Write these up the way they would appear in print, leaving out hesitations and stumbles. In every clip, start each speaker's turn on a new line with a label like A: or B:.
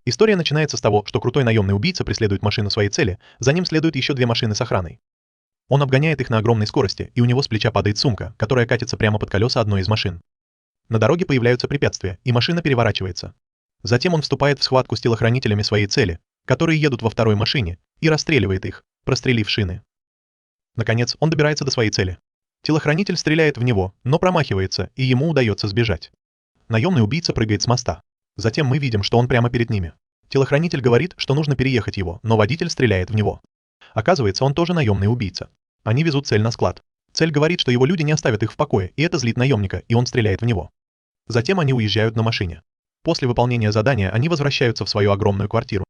A: История начинается с того, что крутой наемный убийца преследует машину своей цели, за ним следуют еще две машины с охраной. Он обгоняет их на огромной скорости, и у него с плеча падает сумка, которая катится прямо под колеса одной из машин. На дороге появляются препятствия, и машина переворачивается. Затем он вступает в схватку с телохранителями своей цели, которые едут во второй машине, и расстреливает их, прострелив шины. Наконец, он добирается до своей цели. Телохранитель стреляет в него, но промахивается, и ему удается сбежать. Наемный убийца прыгает с моста. Затем мы видим, что он прямо перед ними. Телохранитель говорит, что нужно переехать его, но водитель стреляет в него. Оказывается, он тоже наемный убийца. Они везут цель на склад. Цель говорит, что его люди не оставят их в покое, и это злит наемника, и он стреляет в него. Затем они уезжают на машине. После выполнения задания они возвращаются в свою огромную квартиру.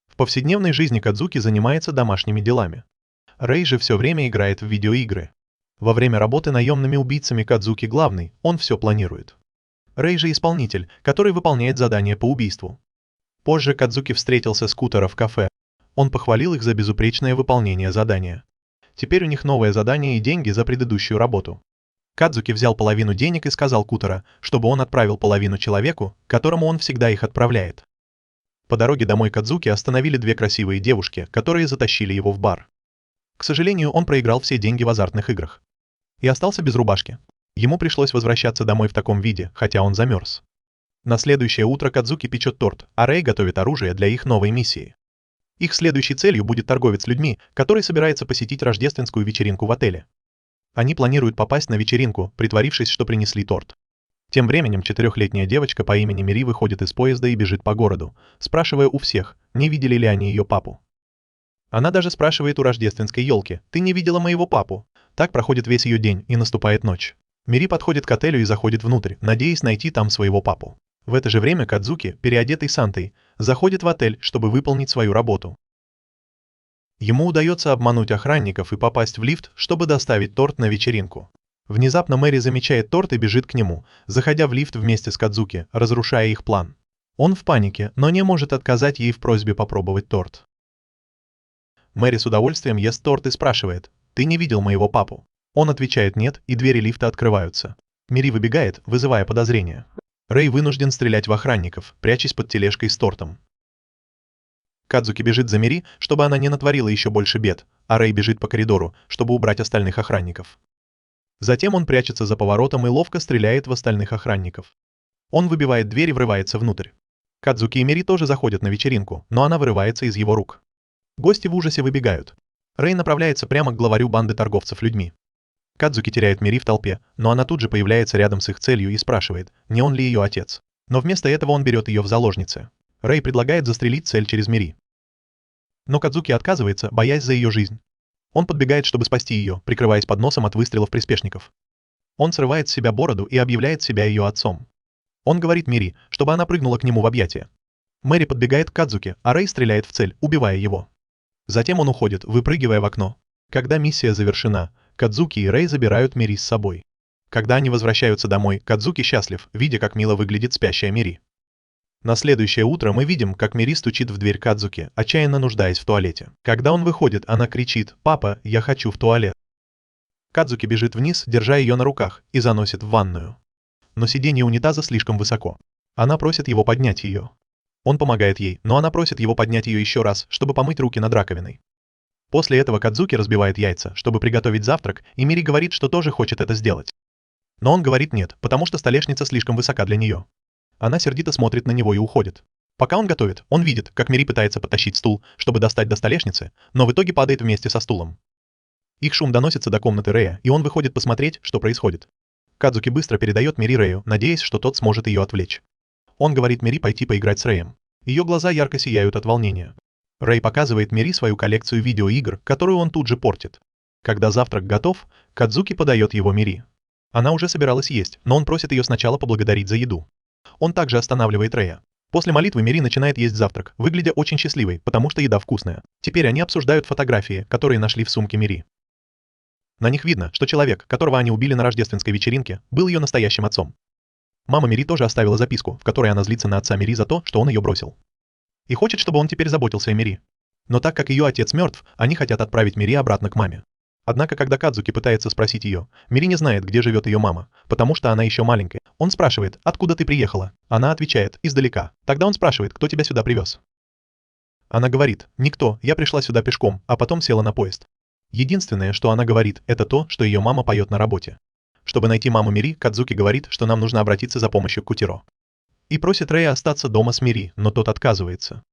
A: В повседневной жизни Кадзуки занимается домашними делами. Рэй же все время играет в видеоигры. Во время работы наемными убийцами Кадзуки главный, он все планирует. Рэй же исполнитель, который выполняет задания по убийству. Позже Кадзуки встретился с Кутаро в кафе. Он похвалил их за безупречное выполнение задания. Теперь у них новое задание и деньги за предыдущую работу. Кадзуки взял половину денег и сказал Кутаро, чтобы он отправил половину человеку, которому он всегда их отправляет. По дороге домой Кадзуки остановили две красивые девушки, которые затащили его в бар. К сожалению, он проиграл все деньги в азартных играх. И остался без рубашки. Ему пришлось возвращаться домой в таком виде, хотя он замерз. На следующее утро Кадзуки печет торт, а Рэй готовит оружие для их новой миссии. Их следующей целью будет торговец людьми, который собирается посетить рождественскую вечеринку в отеле. Они планируют попасть на вечеринку, притворившись, что принесли торт. Тем временем 4-летняя девочка по имени Мири выходит из поезда и бежит по городу, спрашивая у всех, не видели ли они ее папу. Она даже спрашивает у рождественской елки: «Ты не видела моего папу?» Так проходит весь ее день, и наступает ночь. Мири подходит к отелю и заходит внутрь, надеясь найти там своего папу. В это же время Кадзуки, переодетый Сантой, заходит в отель, чтобы выполнить свою работу. Ему удается обмануть охранников и попасть в лифт, чтобы доставить торт на вечеринку. Внезапно Мэри замечает торт и бежит к нему, заходя в лифт вместе с Кадзуки, разрушая их план. Он в панике, но не может отказать ей в просьбе попробовать торт. Мэри с удовольствием ест торт и спрашивает: «Ты не видел моего папу?» Он отвечает «нет», и двери лифта открываются. Мири выбегает, вызывая подозрения. Рэй вынужден стрелять в охранников, прячась под тележкой с тортом. Кадзуки бежит за Мири, чтобы она не натворила еще больше бед, а Рэй бежит по коридору, чтобы убрать остальных охранников. Затем он прячется за поворотом и ловко стреляет в остальных охранников. Он выбивает дверь и врывается внутрь. Кадзуки и Мири тоже заходят на вечеринку, но она вырывается из его рук. Гости в ужасе выбегают. Рэй направляется прямо к главарю банды торговцев людьми. Кадзуки теряет Мири в толпе, но она тут же появляется рядом с их целью и спрашивает, не он ли ее отец. Но вместо этого он берет ее в заложницы. Рэй предлагает застрелить цель через Мири. Но Кадзуки отказывается, боясь за ее жизнь. Он подбегает, чтобы спасти ее, прикрываясь под носом от выстрелов приспешников. Он срывает с себя бороду и объявляет себя ее отцом. Он говорит Мири, чтобы она прыгнула к нему в объятия. Мэри подбегает к Кадзуки, а Рэй стреляет в цель, убивая его. Затем он уходит, выпрыгивая в окно. Когда миссия завершена, Кадзуки и Рэй забирают Мири с собой. Когда они возвращаются домой, Кадзуки счастлив, видя, как мило выглядит спящая Мири. На следующее утро мы видим, как Мири стучит в дверь Кадзуки, отчаянно нуждаясь в туалете. Когда он выходит, она кричит: «Папа, я хочу в туалет». Кадзуки бежит вниз, держа ее на руках, и заносит в ванную. Но сиденье унитаза слишком высоко. Она просит его поднять ее. Он помогает ей, но она просит его поднять ее еще раз, чтобы помыть руки над раковиной. После этого Кадзуки разбивает яйца, чтобы приготовить завтрак, и Мири говорит, что тоже хочет это сделать. Но он говорит нет, потому что столешница слишком высока для нее. Она сердито смотрит на него и уходит. Пока он готовит, он видит, как Мири пытается потащить стул, чтобы достать до столешницы, но в итоге падает вместе со стулом. Их шум доносится до комнаты Рэя, и он выходит посмотреть, что происходит. Кадзуки быстро передает Мири Рэю, надеясь, что тот сможет ее отвлечь. Он говорит Мири пойти поиграть с Рэем. Ее глаза ярко сияют от волнения. Рэй показывает Мири свою коллекцию видеоигр, которую он тут же портит. Когда завтрак готов, Кадзуки подает его Мири. Она уже собиралась есть, но он просит ее сначала поблагодарить за еду. Он также останавливает Рэя. После молитвы Мири начинает есть завтрак, выглядя очень счастливой, потому что еда вкусная. Теперь они обсуждают фотографии, которые нашли в сумке Мири. На них видно, что человек, которого они убили на рождественской вечеринке, был ее настоящим отцом. Мама Мири тоже оставила записку, в которой она злится на отца Мири за то, что он ее бросил. И хочет, чтобы он теперь заботился о Мири. Но так как ее отец мертв, они хотят отправить Мири обратно к маме. Однако, когда Кадзуки пытается спросить ее, Мири не знает, где живет ее мама, потому что она еще маленькая. Он спрашивает, откуда ты приехала? Она отвечает, издалека. Тогда он спрашивает, кто тебя сюда привез? Она говорит, никто, я пришла сюда пешком, а потом села на поезд. Единственное, что она говорит, это то, что ее мама поет на работе. Чтобы найти маму Мири, Кадзуки говорит, что нам нужно обратиться за помощью к Кутиро. И просит Рэя остаться дома с Мири, но тот отказывается.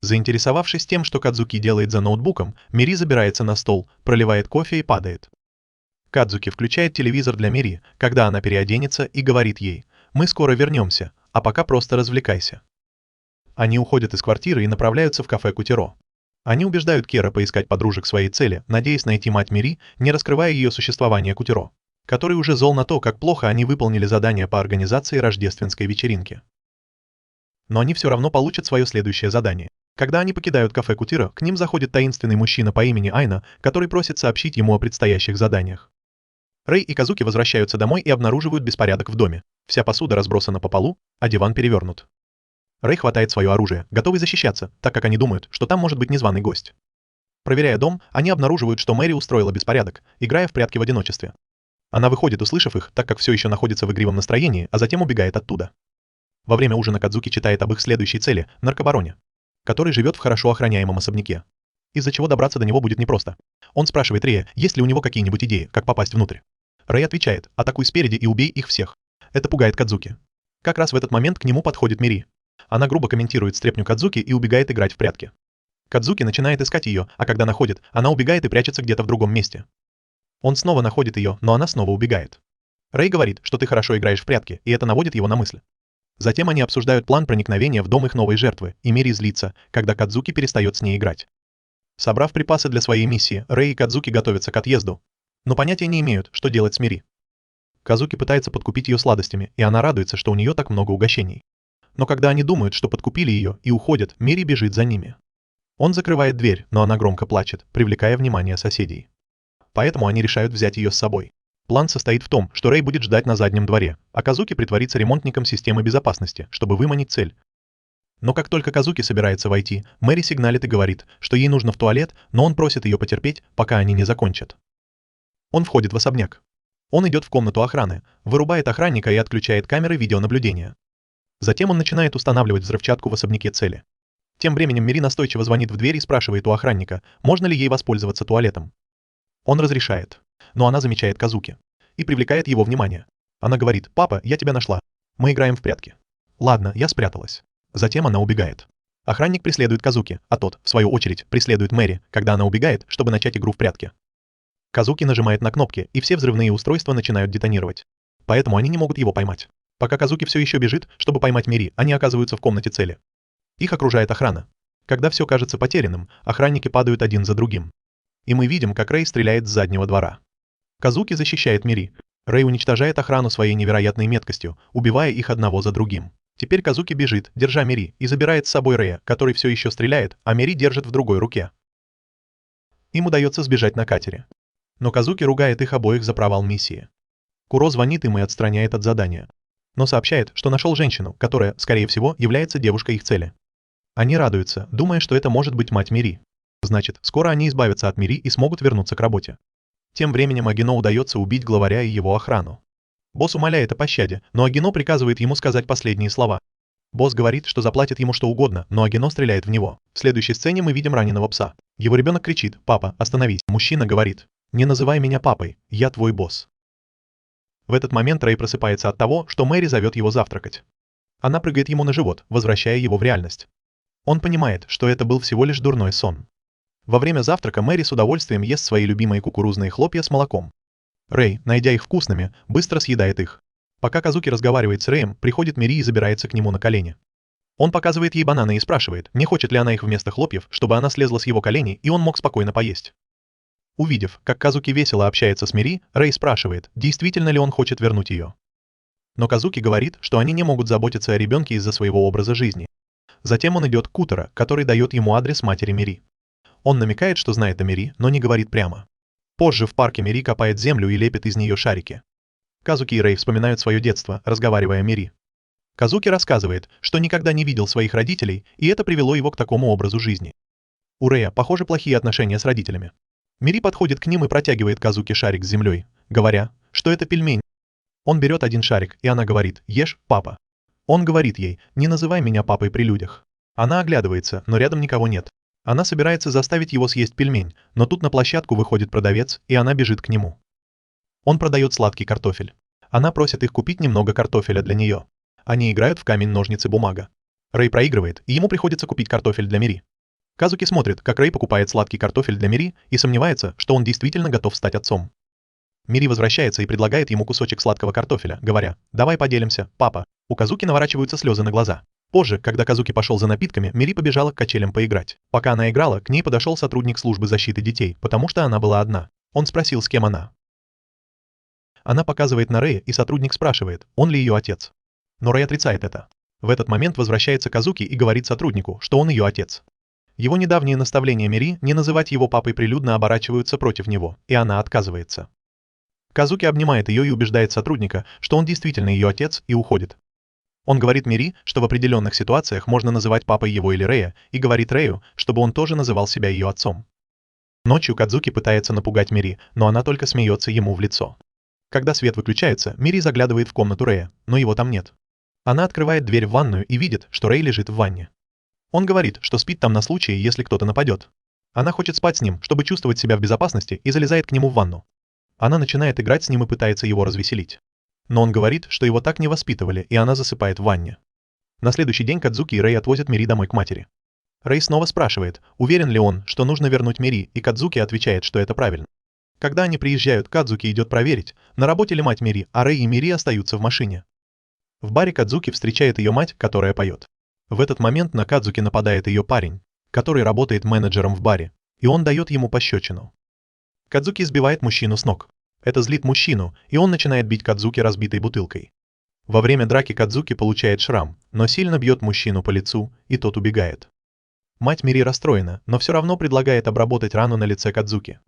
A: Заинтересовавшись тем, что Кадзуки делает за ноутбуком, Мири забирается на стол, проливает кофе и падает. Кадзуки включает телевизор для Мири, когда она переоденется, и говорит ей, «Мы скоро вернемся, а пока просто развлекайся». Они уходят из квартиры и направляются в кафе Кутиро. Они убеждают Кера поискать подружек своей цели, надеясь найти мать Мири, не раскрывая ее существование Кутиро, который уже зол на то, как плохо они выполнили задание по организации рождественской вечеринки. Но они все равно получат свое следующее задание. Когда они покидают кафе Кутиро, к ним заходит таинственный мужчина по имени Айна, который просит сообщить ему о предстоящих заданиях. Рэй и Казуки возвращаются домой и обнаруживают беспорядок в доме. Вся посуда разбросана по полу, а диван перевернут. Рэй хватает свое оружие, готовый защищаться, так как они думают, что там может быть незваный гость. Проверяя дом, они обнаруживают, что Мэри устроила беспорядок, играя в прятки в одиночестве. Она выходит, услышав их, так как все еще находится в игривом настроении, а затем убегает оттуда. Во время ужина Кадзуки читает об их следующей цели – наркобароне, который живет в хорошо охраняемом особняке, из-за чего добраться до него будет непросто. Он спрашивает Рэя, есть ли у него какие-нибудь идеи, как попасть внутрь. Рэй отвечает, атакуй спереди и убей их всех. Это пугает Кадзуки. Как раз в этот момент к нему подходит Мири. Она грубо комментирует стряпню Кадзуки и убегает играть в прятки. Кадзуки начинает искать ее, а когда находит, она убегает и прячется где-то в другом месте. Он снова находит ее, но она снова убегает. Рэй говорит, что ты хорошо играешь в прятки, и это наводит его на мысль. Затем они обсуждают план проникновения в дом их новой жертвы, и Мири злится, когда Кадзуки перестает с ней играть. Собрав припасы для своей миссии, Рэй и Кадзуки готовятся к отъезду, но понятия не имеют, что делать с Мири. Казуки пытается подкупить ее сладостями, и она радуется, что у нее так много угощений. Но когда они думают, что подкупили ее и уходят, Мири бежит за ними. Он закрывает дверь, но она громко плачет, привлекая внимание соседей. Поэтому они решают взять ее с собой. План состоит в том, что Рэй будет ждать на заднем дворе, а Казуки притворится ремонтником системы безопасности, чтобы выманить цель. Но как только Казуки собирается войти, Мэри сигналит и говорит, что ей нужно в туалет, но он просит ее потерпеть, пока они не закончат. Он входит в особняк. Он идет в комнату охраны, вырубает охранника и отключает камеры видеонаблюдения. Затем он начинает устанавливать взрывчатку в особняке цели. Тем временем Мири настойчиво звонит в дверь и спрашивает у охранника, можно ли ей воспользоваться туалетом. Он разрешает, но она замечает Казуки и привлекает его внимание. Она говорит, «Папа, я тебя нашла. Мы играем в прятки». «Ладно, я спряталась». Затем она убегает. Охранник преследует Казуки, а тот, в свою очередь, преследует Мэри, когда она убегает, чтобы начать игру в прятки. Казуки нажимает на кнопки, и все взрывные устройства начинают детонировать. Поэтому они не могут его поймать. Пока Казуки все еще бежит, чтобы поймать Мири, они оказываются в комнате цели. Их окружает охрана. Когда все кажется потерянным, охранники падают один за другим. И мы видим, как Рэй стреляет с заднего двора. Казуки защищает Мири. Рэй уничтожает охрану своей невероятной меткостью, убивая их одного за другим. Теперь Казуки бежит, держа Мири, и забирает с собой Рэя, который все еще стреляет, а Мири держит в другой руке. Им удается сбежать на катере. Но Казуки ругает их обоих за провал миссии. Куро звонит им и отстраняет от задания. Но сообщает, что нашел женщину, которая, скорее всего, является девушкой их цели. Они радуются, думая, что это может быть мать Мири. Значит, скоро они избавятся от Мири и смогут вернуться к работе. Тем временем Агино удается убить главаря и его охрану. Босс умоляет о пощаде, но Агино приказывает ему сказать последние слова. Босс говорит, что заплатит ему что угодно, но Агино стреляет в него. В следующей сцене мы видим раненого пса. Его ребенок кричит, «Папа, остановись». Мужчина говорит, «Не называй меня папой, я твой босс». В этот момент Рэй просыпается от того, что Мэри зовет его завтракать. Она прыгает ему на живот, возвращая его в реальность. Он понимает, что это был всего лишь дурной сон. Во время завтрака Мэри с удовольствием ест свои любимые кукурузные хлопья с молоком. Рэй, найдя их вкусными, быстро съедает их. Пока Казуки разговаривает с Рэем, приходит Мири и забирается к нему на колени. Он показывает ей бананы и спрашивает, не хочет ли она их вместо хлопьев, чтобы она слезла с его коленей и он мог спокойно поесть. Увидев, как Казуки весело общается с Мири, Рэй спрашивает, действительно ли он хочет вернуть ее. Но Казуки говорит, что они не могут заботиться о ребенке из-за своего образа жизни. Затем он идет к Кутаро, который дает ему адрес матери Мири. Он намекает, что знает о Мири, но не говорит прямо. Позже в парке Мири копает землю и лепит из нее шарики. Казуки и Рэй вспоминают свое детство, разговаривая о Мири. Казуки рассказывает, что никогда не видел своих родителей, и это привело его к такому образу жизни. У Рэя, похоже, плохие отношения с родителями. Мири подходит к ним и протягивает Казуки шарик с землей, говоря, что это пельмень. Он берет один шарик, и она говорит: «Ешь, папа». Он говорит ей: «Не называй меня папой при людях». Она оглядывается, но рядом никого нет. Она собирается заставить его съесть пельмень, но тут на площадку выходит продавец, и она бежит к нему. Он продает сладкий картофель. Она просит их купить немного картофеля для нее. Они играют в камень-ножницы-бумага. Рэй проигрывает, и ему приходится купить картофель для Мири. Казуки смотрит, как Рэй покупает сладкий картофель для Мири, и сомневается, что он действительно готов стать отцом. Мири возвращается и предлагает ему кусочек сладкого картофеля, говоря: «Давай поделимся, папа». У Казуки наворачиваются слезы на глаза. Позже, когда Казуки пошел за напитками, Мири побежала к качелям поиграть. Пока она играла, к ней подошел сотрудник службы защиты детей, потому что она была одна. Он спросил, с кем она. Она показывает на Рэя, и сотрудник спрашивает, он ли ее отец. Но Рэй отрицает это. В этот момент возвращается Казуки и говорит сотруднику, что он ее отец. Его недавние наставления Мири не называть его папой прилюдно оборачиваются против него, и она отказывается. Казуки обнимает ее и убеждает сотрудника, что он действительно ее отец, и уходит. Он говорит Мири, что в определенных ситуациях можно называть папой его или Рэя, и говорит Рэю, чтобы он тоже называл себя ее отцом. Ночью Кадзуки пытается напугать Мири, но она только смеется ему в лицо. Когда свет выключается, Мири заглядывает в комнату Рэя, но его там нет. Она открывает дверь в ванную и видит, что Рэй лежит в ванне. Он говорит, что спит там на случай, если кто-то нападет. Она хочет спать с ним, чтобы чувствовать себя в безопасности, и залезает к нему в ванну. Она начинает играть с ним и пытается его развеселить. Но он говорит, что его так не воспитывали, и она засыпает в ванне. На следующий день Кадзуки и Рэй отвозят Мири домой к матери. Рэй снова спрашивает, уверен ли он, что нужно вернуть Мири, и Кадзуки отвечает, что это правильно. Когда они приезжают, Кадзуки идет проверить, на работе ли мать Мири, а Рэй и Мири остаются в машине. В баре Кадзуки встречает ее мать, которая поет. В этот момент на Кадзуки нападает ее парень, который работает менеджером в баре, и он дает ему пощечину. Кадзуки сбивает мужчину с ног. Это злит мужчину, и он начинает бить Кадзуки разбитой бутылкой. Во время драки Кадзуки получает шрам, но сильно бьет мужчину по лицу, и тот убегает. Мать Мири расстроена, но все равно предлагает обработать рану на лице Кадзуки.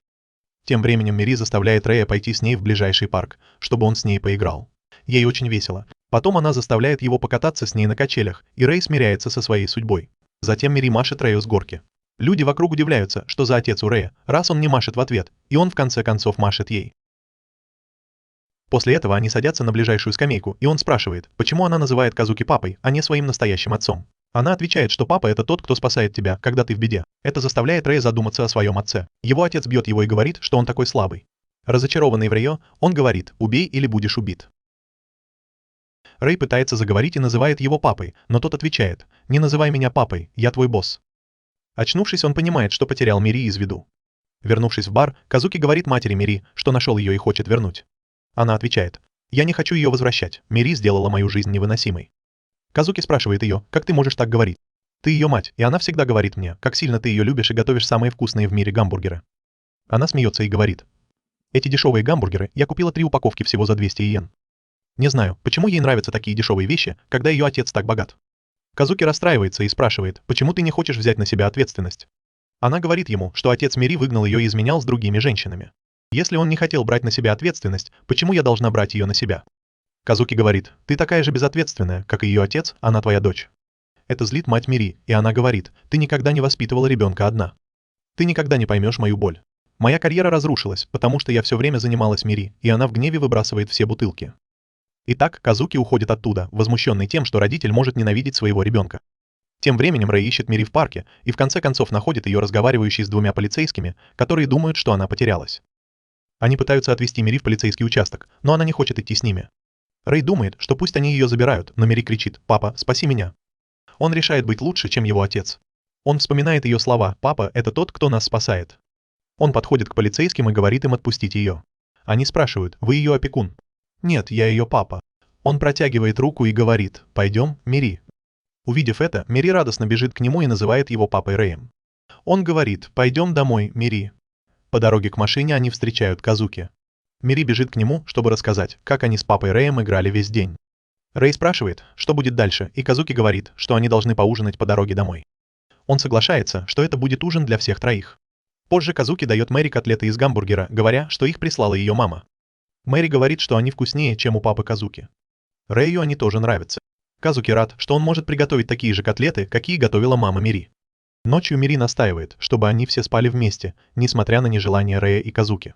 A: Тем временем Мири заставляет Рэя пойти с ней в ближайший парк, чтобы он с ней поиграл. Ей очень весело. Потом она заставляет его покататься с ней на качелях, и Рэй смиряется со своей судьбой. Затем Мири машет Рэю с горки. Люди вокруг удивляются, что за отец у Рэя, раз он не машет в ответ, и он в конце концов машет ей. После этого они садятся на ближайшую скамейку, и он спрашивает, почему она называет Казуки папой, а не своим настоящим отцом. Она отвечает, что папа — это тот, кто спасает тебя, когда ты в беде. Это заставляет Рэя задуматься о своем отце. Его отец бьет его и говорит, что он такой слабый. Разочарованный в Рэе, он говорит: «Убей или будешь убит». Рэй пытается заговорить и называет его папой, но тот отвечает: «Не называй меня папой, я твой босс». Очнувшись, он понимает, что потерял Мири из виду. Вернувшись в бар, Казуки говорит матери Мири, что нашел ее и хочет вернуть. Она отвечает: «Я не хочу ее возвращать, Мири сделала мою жизнь невыносимой». Казуки спрашивает ее: «Как ты можешь так говорить? Ты ее мать, и она всегда говорит мне, как сильно ты ее любишь и готовишь самые вкусные в мире гамбургеры». Она смеется и говорит: «Эти дешевые гамбургеры я купила 3 упаковки всего за 200 йен». Не знаю, почему ей нравятся такие дешевые вещи, когда ее отец так богат. Казуки расстраивается и спрашивает, почему ты не хочешь взять на себя ответственность. Она говорит ему, что отец Мири выгнал ее и изменял с другими женщинами. Если он не хотел брать на себя ответственность, почему я должна брать ее на себя? Казуки говорит: «Ты такая же безответственная, как и ее отец, она твоя дочь». Это злит мать Мири, и она говорит: «Ты никогда не воспитывала ребенка одна. Ты никогда не поймешь мою боль. Моя карьера разрушилась, потому что я все время занималась Мири, и она в гневе выбрасывает все бутылки». Итак, Казуки уходит оттуда, возмущенный тем, что родитель может ненавидеть своего ребенка. Тем временем Рэй ищет Мири в парке и в конце концов находит ее разговаривающей с 2 полицейскими, которые думают, что она потерялась. Они пытаются отвезти Мири в полицейский участок, но она не хочет идти с ними. Рэй думает, что пусть они ее забирают, но Мири кричит: «Папа, спаси меня». Он решает быть лучше, чем его отец. Он вспоминает ее слова: «Папа — это тот, кто нас спасает». Он подходит к полицейским и говорит им отпустить ее. Они спрашивают: «Вы ее опекун?» «Нет, я ее папа». Он протягивает руку и говорит: «Пойдем, Мири». Увидев это, Мири радостно бежит к нему и называет его папой Рэем. Он говорит: «Пойдем домой, Мири». По дороге к машине они встречают Казуки. Мири бежит к нему, чтобы рассказать, как они с папой Рэем играли весь день. Рэй спрашивает, что будет дальше, и Казуки говорит, что они должны поужинать по дороге домой. Он соглашается, что это будет ужин для всех 3. Позже Казуки дает Мэри котлеты из гамбургера, говоря, что их прислала ее мама. Мэри говорит, что они вкуснее, чем у папы Казуки. Рэю они тоже нравятся. Казуки рад, что он может приготовить такие же котлеты, какие готовила мама Мири. Ночью Мири настаивает, чтобы они все спали вместе, несмотря на нежелание Рэя и Казуки.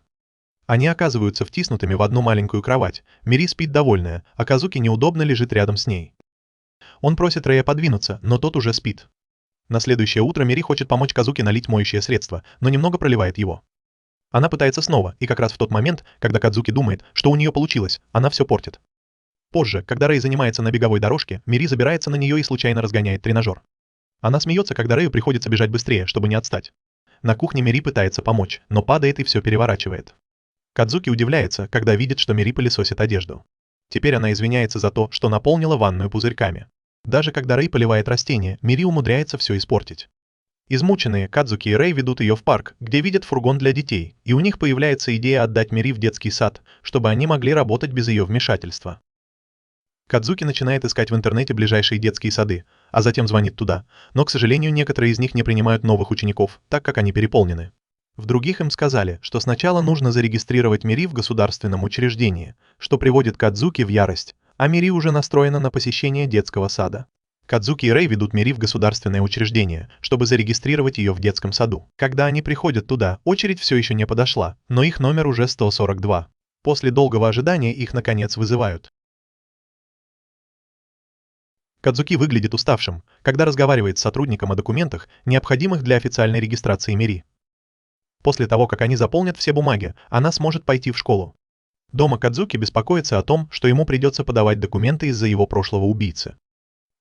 A: Они оказываются втиснутыми в одну маленькую кровать, Мири спит довольная, а Казуки неудобно лежит рядом с ней. Он просит Рэя подвинуться, но тот уже спит. На следующее утро Мири хочет помочь Казуки налить моющее средство, но немного проливает его. Она пытается снова, и как раз в тот момент, когда Кадзуки думает, что у нее получилось, она все портит. Позже, когда Рэй занимается на беговой дорожке, Мири забирается на нее и случайно разгоняет тренажер. Она смеется, когда Рэю приходится бежать быстрее, чтобы не отстать. На кухне Мири пытается помочь, но падает и все переворачивает. Кадзуки удивляется, когда видит, что Мири пылесосит одежду. Теперь она извиняется за то, что наполнила ванную пузырьками. Даже когда Рэй поливает растения, Мири умудряется все испортить. Измученные, Кадзуки и Рэй ведут ее в парк, где видят фургон для детей, и у них появляется идея отдать Мири в детский сад, чтобы они могли работать без ее вмешательства. Кадзуки начинает искать в интернете ближайшие детские сады, а затем звонит туда, но, к сожалению, некоторые из них не принимают новых учеников, так как они переполнены. В других им сказали, что сначала нужно зарегистрировать Мири в государственном учреждении, что приводит Кадзуки в ярость, а Мири уже настроена на посещение детского сада. Кадзуки и Рэй ведут Мири в государственное учреждение, чтобы зарегистрировать ее в детском саду. Когда они приходят туда, очередь все еще не подошла, но их номер уже 142. После долгого ожидания их наконец вызывают. Кадзуки выглядит уставшим, когда разговаривает с сотрудником о документах, необходимых для официальной регистрации Мири. После того, как они заполнят все бумаги, она сможет пойти в школу. Дома Кадзуки беспокоится о том, что ему придется подавать документы из-за его прошлого убийцы.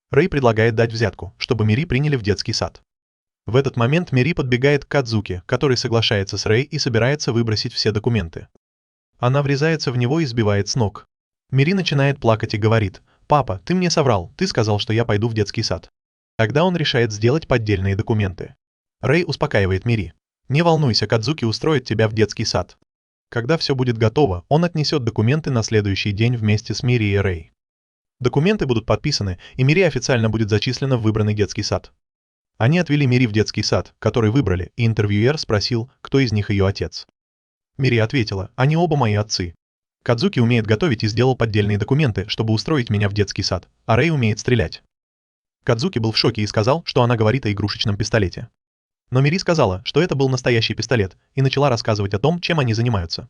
A: Рэй предлагает дать взятку, чтобы Мири приняли в детский сад. В этот момент Мири подбегает к Кадзуки, который соглашается с Рэй и собирается выбросить все документы. Она врезается в него и сбивает с ног. Мири начинает плакать и говорит: «Папа, ты мне соврал, ты сказал, что я пойду в детский сад». Тогда он решает сделать поддельные документы. Рэй успокаивает Мири: «Не волнуйся, Кадзуки устроит тебя в детский сад». Когда все будет готово, он отнесет документы на следующий день вместе с Мири и Рэй. Документы будут подписаны, и Мири официально будет зачислена в выбранный детский сад. Они отвели Мири в детский сад, который выбрали, и интервьюер спросил, кто из них ее отец. Мири ответила: «Они оба мои отцы. Кадзуки умеет готовить и сделал поддельные документы, чтобы устроить меня в детский сад, а Рэй умеет стрелять». Кадзуки был в шоке и сказал, что она говорит о игрушечном пистолете. Но Мири сказала, что это был настоящий пистолет, и начала рассказывать о том, чем они занимаются.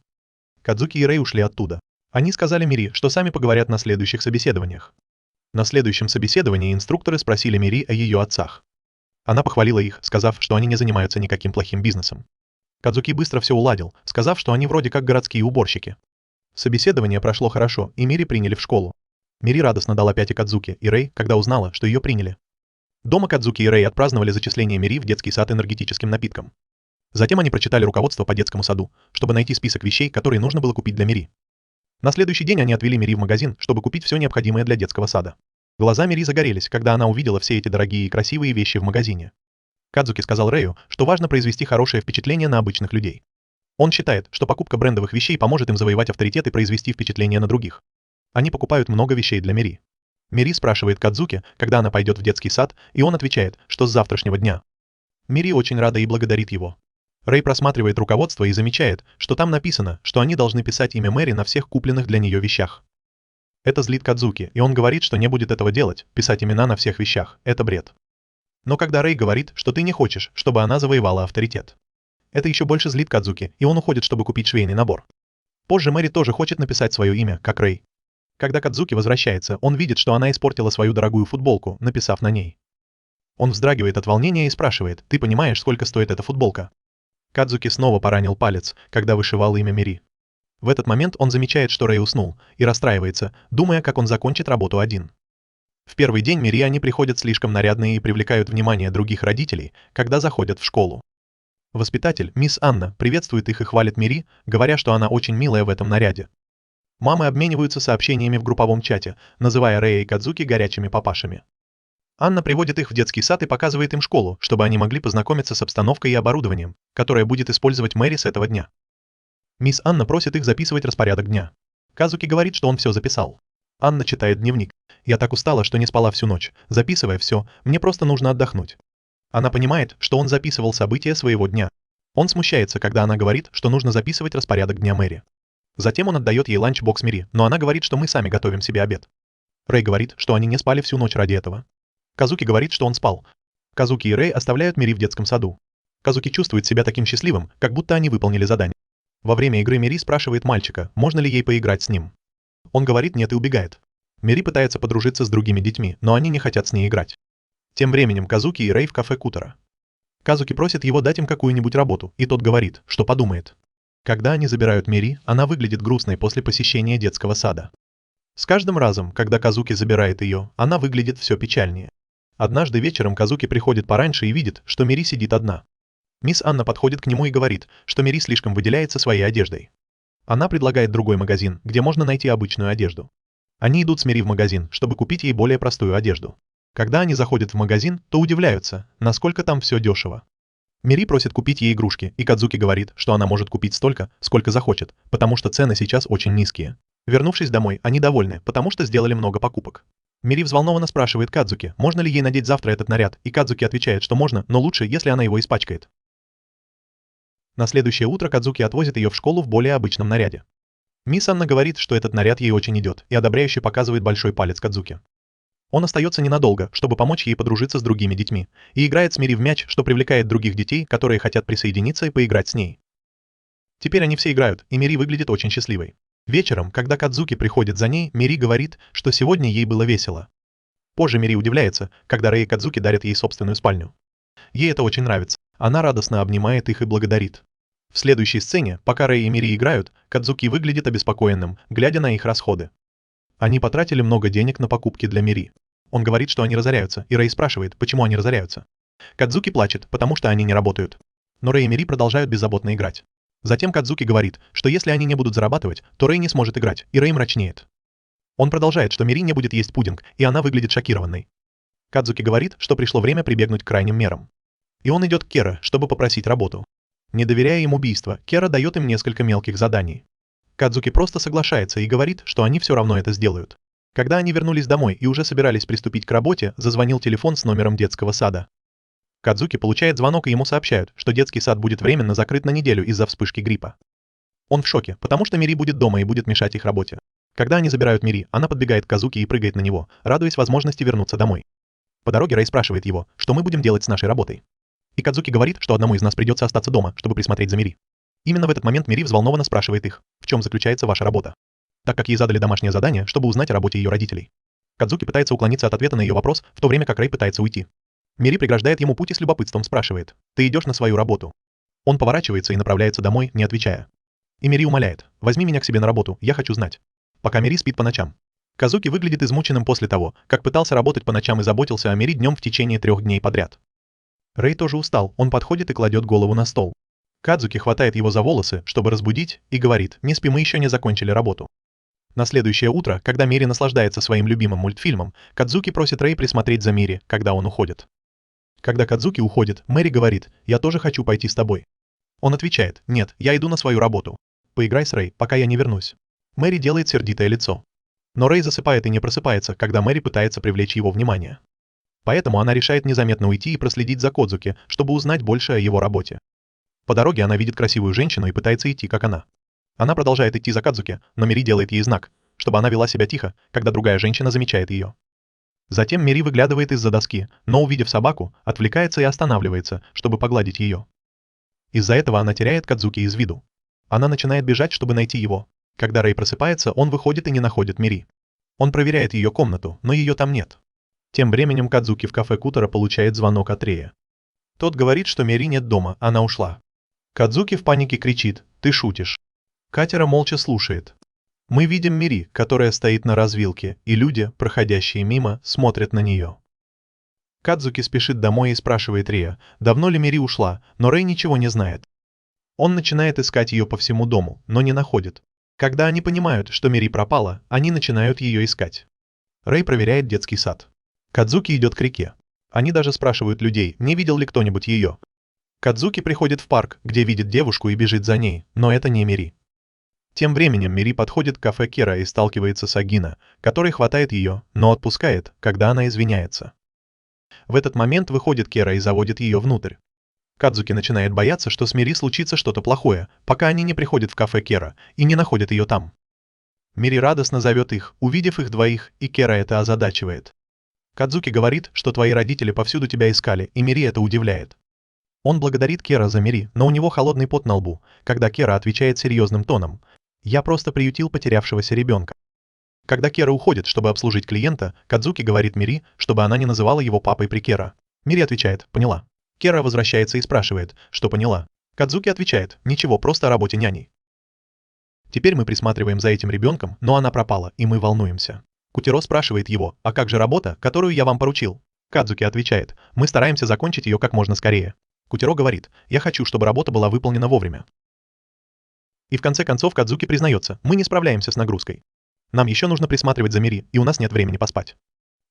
A: Кадзуки и Рэй ушли оттуда. Они сказали Мири, что сами поговорят на следующих собеседованиях. На следующем собеседовании инструкторы спросили Мири о ее отцах. Она похвалила их, сказав, что они не занимаются никаким плохим бизнесом. Кадзуки быстро все уладил, сказав, что они вроде как городские уборщики. Собеседование прошло хорошо, и Мири приняли в школу. Мири радостно дала 5 Кадзуки и Рэй, когда узнала, что ее приняли. Дома Кадзуки и Рэй отпраздновали зачисление Мири в детский сад энергетическим напитком. Затем они прочитали руководство по детскому саду, чтобы найти список вещей, которые нужно было купить для Мири. На следующий день они отвели Мири в магазин, чтобы купить все необходимое для детского сада. Глаза Мири загорелись, когда она увидела все эти дорогие и красивые вещи в магазине. Кадзуки сказал Рэю, что важно произвести хорошее впечатление на обычных людей. Он считает, что покупка брендовых вещей поможет им завоевать авторитет и произвести впечатление на других. Они покупают много вещей для Мири. Мири спрашивает Кадзуки, когда она пойдет в детский сад, и он отвечает, что с завтрашнего дня. Мири очень рада и благодарит его. Рэй просматривает руководство и замечает, что там написано, что они должны писать имя Мэри на всех купленных для нее вещах. Это злит Кадзуки, и он говорит, что не будет этого делать, писать имена на всех вещах, это бред. Но когда Рэй говорит, что ты не хочешь, чтобы она завоевала авторитет. Это еще больше злит Кадзуки, и он уходит, чтобы купить швейный набор. Позже Мэри тоже хочет написать свое имя, как Рэй. Когда Кадзуки возвращается, он видит, что она испортила свою дорогую футболку, написав на ней. Он вздрагивает от волнения и спрашивает: «Ты понимаешь, сколько стоит эта футболка?» Кадзуки снова поранил палец, когда вышивал имя Мири. В этот момент он замечает, что Рэй уснул, и расстраивается, думая, как он закончит работу один. В первый день Мири они приходят слишком нарядные и привлекают внимание других родителей, когда заходят в школу. Воспитатель, мисс Анна, приветствует их и хвалит Мири, говоря, что она очень милая в этом наряде. Мамы обмениваются сообщениями в групповом чате, называя Рэя и Кадзуки горячими папашами. Анна приводит их в детский сад и показывает им школу, чтобы они могли познакомиться с обстановкой и оборудованием, которое будет использовать Мэри с этого дня. Мисс Анна просит их записывать распорядок дня. Кадзуки говорит, что он все записал. Анна читает дневник. «Я так устала, что не спала всю ночь. Записывая все, мне просто нужно отдохнуть». Она понимает, что он записывал события своего дня. Он смущается, когда она говорит, что нужно записывать распорядок дня Мэри. Затем он отдает ей ланчбокс Мири, но она говорит, что мы сами готовим себе обед. Рэй говорит, что они не спали всю ночь ради этого. Казуки говорит, что он спал. Казуки и Рэй оставляют Мири в детском саду. Казуки чувствует себя таким счастливым, как будто они выполнили задание. Во время игры Мири спрашивает мальчика, можно ли ей поиграть с ним. Он говорит нет и убегает. Мири пытается подружиться с другими детьми, но они не хотят с ней играть. Тем временем Казуки и Рэй в кафе Кутара. Казуки просит его дать им какую-нибудь работу, и тот говорит, что подумает. Когда они забирают Мири, она выглядит грустной после посещения детского сада. С каждым разом, когда Казуки забирает ее, она выглядит все печальнее. Однажды вечером Казуки приходит пораньше и видит, что Мири сидит одна. Мисс Анна подходит к нему и говорит, что Мири слишком выделяется своей одеждой. Она предлагает другой магазин, где можно найти обычную одежду. Они идут с Мири в магазин, чтобы купить ей более простую одежду. Когда они заходят в магазин, то удивляются, насколько там все дешево. Мири просит купить ей игрушки, и Кадзуки говорит, что она может купить столько, сколько захочет, потому что цены сейчас очень низкие. Вернувшись домой, они довольны, потому что сделали много покупок. Мири взволнованно спрашивает Кадзуки, можно ли ей надеть завтра этот наряд, и Кадзуки отвечает, что можно, но лучше, если она его испачкает. На следующее утро Кадзуки отвозит ее в школу в более обычном наряде. Мисс Анна говорит, что этот наряд ей очень идет, и одобряюще показывает большой палец Кадзуки. Он остается ненадолго, чтобы помочь ей подружиться с другими детьми, и играет с Мири в мяч, что привлекает других детей, которые хотят присоединиться и поиграть с ней. Теперь они все играют, и Мири выглядит очень счастливой. Вечером, когда Кадзуки приходит за ней, Мири говорит, что сегодня ей было весело. Позже Мири удивляется, когда Рэй и Кадзуки дарят ей собственную спальню. Ей это очень нравится, она радостно обнимает их и благодарит. В следующей сцене, пока Рэй и Мири играют, Кадзуки выглядит обеспокоенным, глядя на их расходы. Они потратили много денег на покупки для Мири. Он говорит, что они разоряются, и Рэй спрашивает, почему они разоряются. Кадзуки плачет, потому что они не работают. Но Рэй и Мири продолжают беззаботно играть. Затем Кадзуки говорит, что если они не будут зарабатывать, то Рэй не сможет играть, и Рэй мрачнеет. Он продолжает, что Мири не будет есть пудинг, и она выглядит шокированной. Кадзуки говорит, что пришло время прибегнуть к крайним мерам. И он идет к Кера, чтобы попросить работу. Не доверяя им убийства, Кера дает им несколько мелких заданий. Кадзуки просто соглашается и говорит, что они все равно это сделают. Когда они вернулись домой и уже собирались приступить к работе, зазвонил телефон с номером детского сада. Кадзуки получает звонок, и ему сообщают, что детский сад будет временно закрыт на неделю из-за вспышки гриппа. Он в шоке, потому что Мири будет дома и будет мешать их работе. Когда они забирают Мири, она подбегает к Казуки и прыгает на него, радуясь возможности вернуться домой. По дороге Рэй спрашивает его, что мы будем делать с нашей работой. И Кадзуки говорит, что одному из нас придется остаться дома, чтобы присмотреть за Мири. Именно в этот момент Мири взволнованно спрашивает их, в чем заключается ваша работа. Так как ей задали домашнее задание, чтобы узнать о работе ее родителей. Кадзуки пытается уклониться от ответа на ее вопрос, в то время как Рэй пытается уйти. Мири преграждает ему путь и с любопытством спрашивает, ты идешь на свою работу? Он поворачивается и направляется домой, не отвечая. И Мири умоляет, возьми меня к себе на работу, я хочу знать. Пока Мири спит по ночам. Казуки выглядит измученным после того, как пытался работать по ночам и заботился о Мири днем в течение 3 дней подряд. Рэй тоже устал, он подходит и кладет голову на стол. Кадзуки хватает его за волосы, чтобы разбудить, и говорит, не спи, мы еще не закончили работу. На следующее утро, когда Мири наслаждается своим любимым мультфильмом, Кадзуки просит Рэй присмотреть за Мири, когда он уходит. Когда Кадзуки уходит, Мэри говорит, я тоже хочу пойти с тобой. Он отвечает, нет, я иду на свою работу. Поиграй с Рэй, пока я не вернусь. Мэри делает сердитое лицо. Но Рэй засыпает и не просыпается, когда Мэри пытается привлечь его внимание. Поэтому она решает незаметно уйти и проследить за Кодзуки, чтобы узнать больше о его работе. По дороге она видит красивую женщину и пытается идти, как она. Она продолжает идти за Кадзуки, но Мири делает ей знак, чтобы она вела себя тихо, когда другая женщина замечает ее. Затем Мири выглядывает из-за доски, но, увидев собаку, отвлекается и останавливается, чтобы погладить ее. Из-за этого она теряет Кадзуки из виду. Она начинает бежать, чтобы найти его. Когда Рэй просыпается, он выходит и не находит Мири. Он проверяет ее комнату, но ее там нет. Тем временем Кадзуки в кафе Кутара получает звонок от Рэя. Тот говорит, что Мири нет дома, она ушла. Кадзуки в панике кричит, ты шутишь. Катера молча слушает. Мы видим Мири, которая стоит на развилке, и люди, проходящие мимо, смотрят на нее. Кадзуки спешит домой и спрашивает Рэя, давно ли Мири ушла, но Рэй ничего не знает. Он начинает искать ее по всему дому, но не находит. Когда они понимают, что Мири пропала, они начинают ее искать. Рэй проверяет детский сад. Кадзуки идет к реке. Они даже спрашивают людей, не видел ли кто-нибудь ее. Кадзуки приходит в парк, где видит девушку и бежит за ней, но это не Мири. Тем временем Мири подходит к кафе Кера и сталкивается с Агино, который хватает ее, но отпускает, когда она извиняется. В этот момент выходит Кера и заводит ее внутрь. Кадзуки начинает бояться, что с Мири случится что-то плохое, пока они не приходят в кафе Кера и не находят ее там. Мири радостно зовет их, увидев их двоих, и Кера это озадачивает. Кадзуки говорит, что твои родители повсюду тебя искали, и Мири это удивляет. Он благодарит Кера за Мири, но у него холодный пот на лбу, когда Кера отвечает серьезным тоном: «Я просто приютил потерявшегося ребенка». Когда Кера уходит, чтобы обслужить клиента, Кадзуки говорит Мири, чтобы она не называла его папой при Кера. Мири отвечает: «Поняла». Кера возвращается и спрашивает, что поняла. Кадзуки отвечает: «Ничего, просто о работе няней». Теперь мы присматриваем за этим ребенком, но она пропала, и мы волнуемся. Кутеро спрашивает его: «А как же работа, которую я вам поручил?» Кадзуки отвечает: «Мы стараемся закончить ее как можно скорее». Кутеро говорит: «Я хочу, чтобы работа была выполнена вовремя». И в конце концов Кадзуки признается: «Мы не справляемся с нагрузкой. Нам еще нужно присматривать за Мири, и у нас нет времени поспать».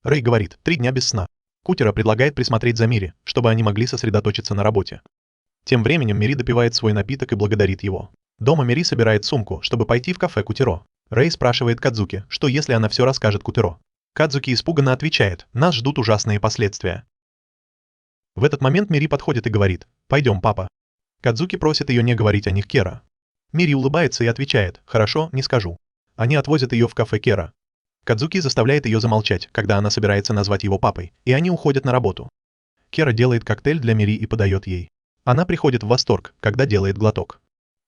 A: Рэй говорит: 3 дня без сна. Кутеро предлагает присмотреть за Мири, чтобы они могли сосредоточиться на работе. Тем временем Мири допивает свой напиток и благодарит его. Дома Мири собирает сумку, чтобы пойти в кафе Кутеро. Рэй спрашивает Кадзуки, что если она все расскажет Кутеро. Кадзуки испуганно отвечает: «Нас ждут ужасные последствия». В этот момент Мири подходит и говорит: «Пойдем, папа». Кадзуки просит ее не говорить о них Кера. Мири улыбается и отвечает: «Хорошо, не скажу». Они отвозят ее в кафе Кера. Кадзуки заставляет ее замолчать, когда она собирается назвать его папой, и они уходят на работу. Кера делает коктейль для Мири и подает ей. Она приходит в восторг, когда делает глоток.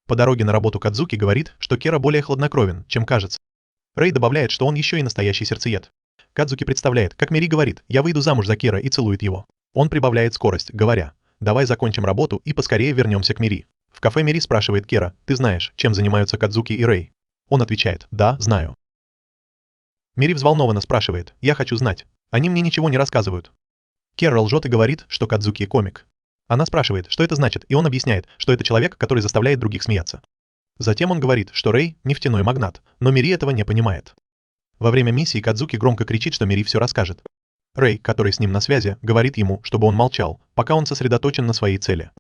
A: По дороге на работу Кадзуки говорит, что Кера более хладнокровен, чем кажется. Рэй добавляет, что он еще и настоящий сердцеед. Кадзуки представляет, как Мири говорит: «Я выйду замуж за Кера», и целует его. Он прибавляет скорость, говоря: «Давай закончим работу и поскорее вернемся к Мири». В кафе Мири спрашивает Кера: «Ты знаешь, чем занимаются Кадзуки и Рэй?» Он отвечает: «Да, знаю». Мири взволнованно спрашивает: «Я хочу знать. Они мне ничего не рассказывают». Кера лжет и говорит, что Кадзуки комик. Она спрашивает, что это значит, и он объясняет, что это человек, который заставляет других смеяться. Затем он говорит, что Рэй – нефтяной магнат, но Мири этого не понимает. Во время миссии Кадзуки громко кричит, что Мири все расскажет. Рэй, который с ним на связи, говорит ему, чтобы он молчал, пока он сосредоточен на своей цели.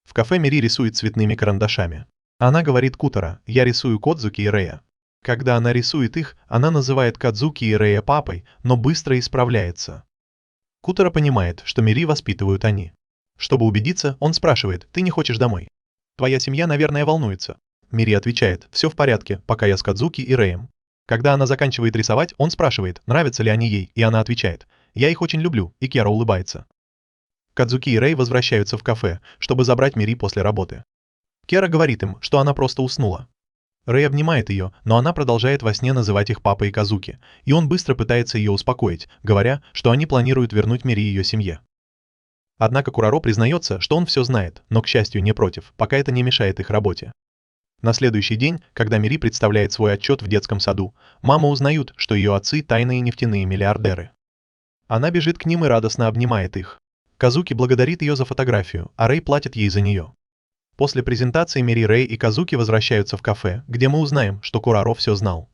A: В кафе Мири рисует цветными карандашами. Она говорит Кутеро: «Я рисую Кодзуки и Рэя». Когда она рисует их, она называет Кадзуки и Рэя папой, но быстро исправляется. Кутеро понимает, что Мири воспитывают они. Чтобы убедиться, он спрашивает: «Ты не хочешь домой? Твоя семья, наверное, волнуется». Мири отвечает: «Все в порядке, пока я с Кадзуки и Рэем». Когда она заканчивает рисовать, он спрашивает, нравятся ли они ей, и она отвечает: «Я их очень люблю», и Кера улыбается. Кадзуки и Рэй возвращаются в кафе, чтобы забрать Мири после работы. Кера говорит им, что она просто уснула. Рэй обнимает ее, но она продолжает во сне называть их папой и Казуки, и он быстро пытается ее успокоить, говоря, что они планируют вернуть Мири ее семье. Однако Кураро признается, что он все знает, но, к счастью, не против, пока это не мешает их работе. На следующий день, когда Мири представляет свой отчет в детском саду, мама узнают, что ее отцы – тайные нефтяные миллиардеры. Она бежит к ним и радостно обнимает их. Казуки благодарит ее за фотографию, а Рэй платит ей за нее. После презентации Мири, Рэй и Казуки возвращаются в кафе, где мы узнаем, что Кураро все знал.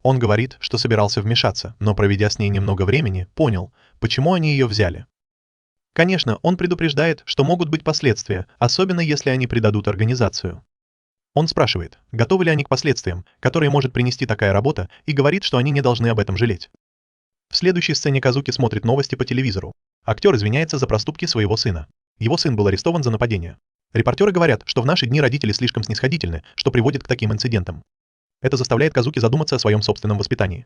A: Он говорит, что собирался вмешаться, но, проведя с ней немного времени, понял, почему они ее взяли. Конечно, он предупреждает, что могут быть последствия, особенно если они предадут организацию. Он спрашивает, готовы ли они к последствиям, которые может принести такая работа, и говорит, что они не должны об этом жалеть. В следующей сцене Казуки смотрит новости по телевизору. Актер извиняется за проступки своего сына. Его сын был арестован за нападение. Репортеры говорят, что в наши дни родители слишком снисходительны, что приводит к таким инцидентам. Это заставляет Казуки задуматься о своем собственном воспитании.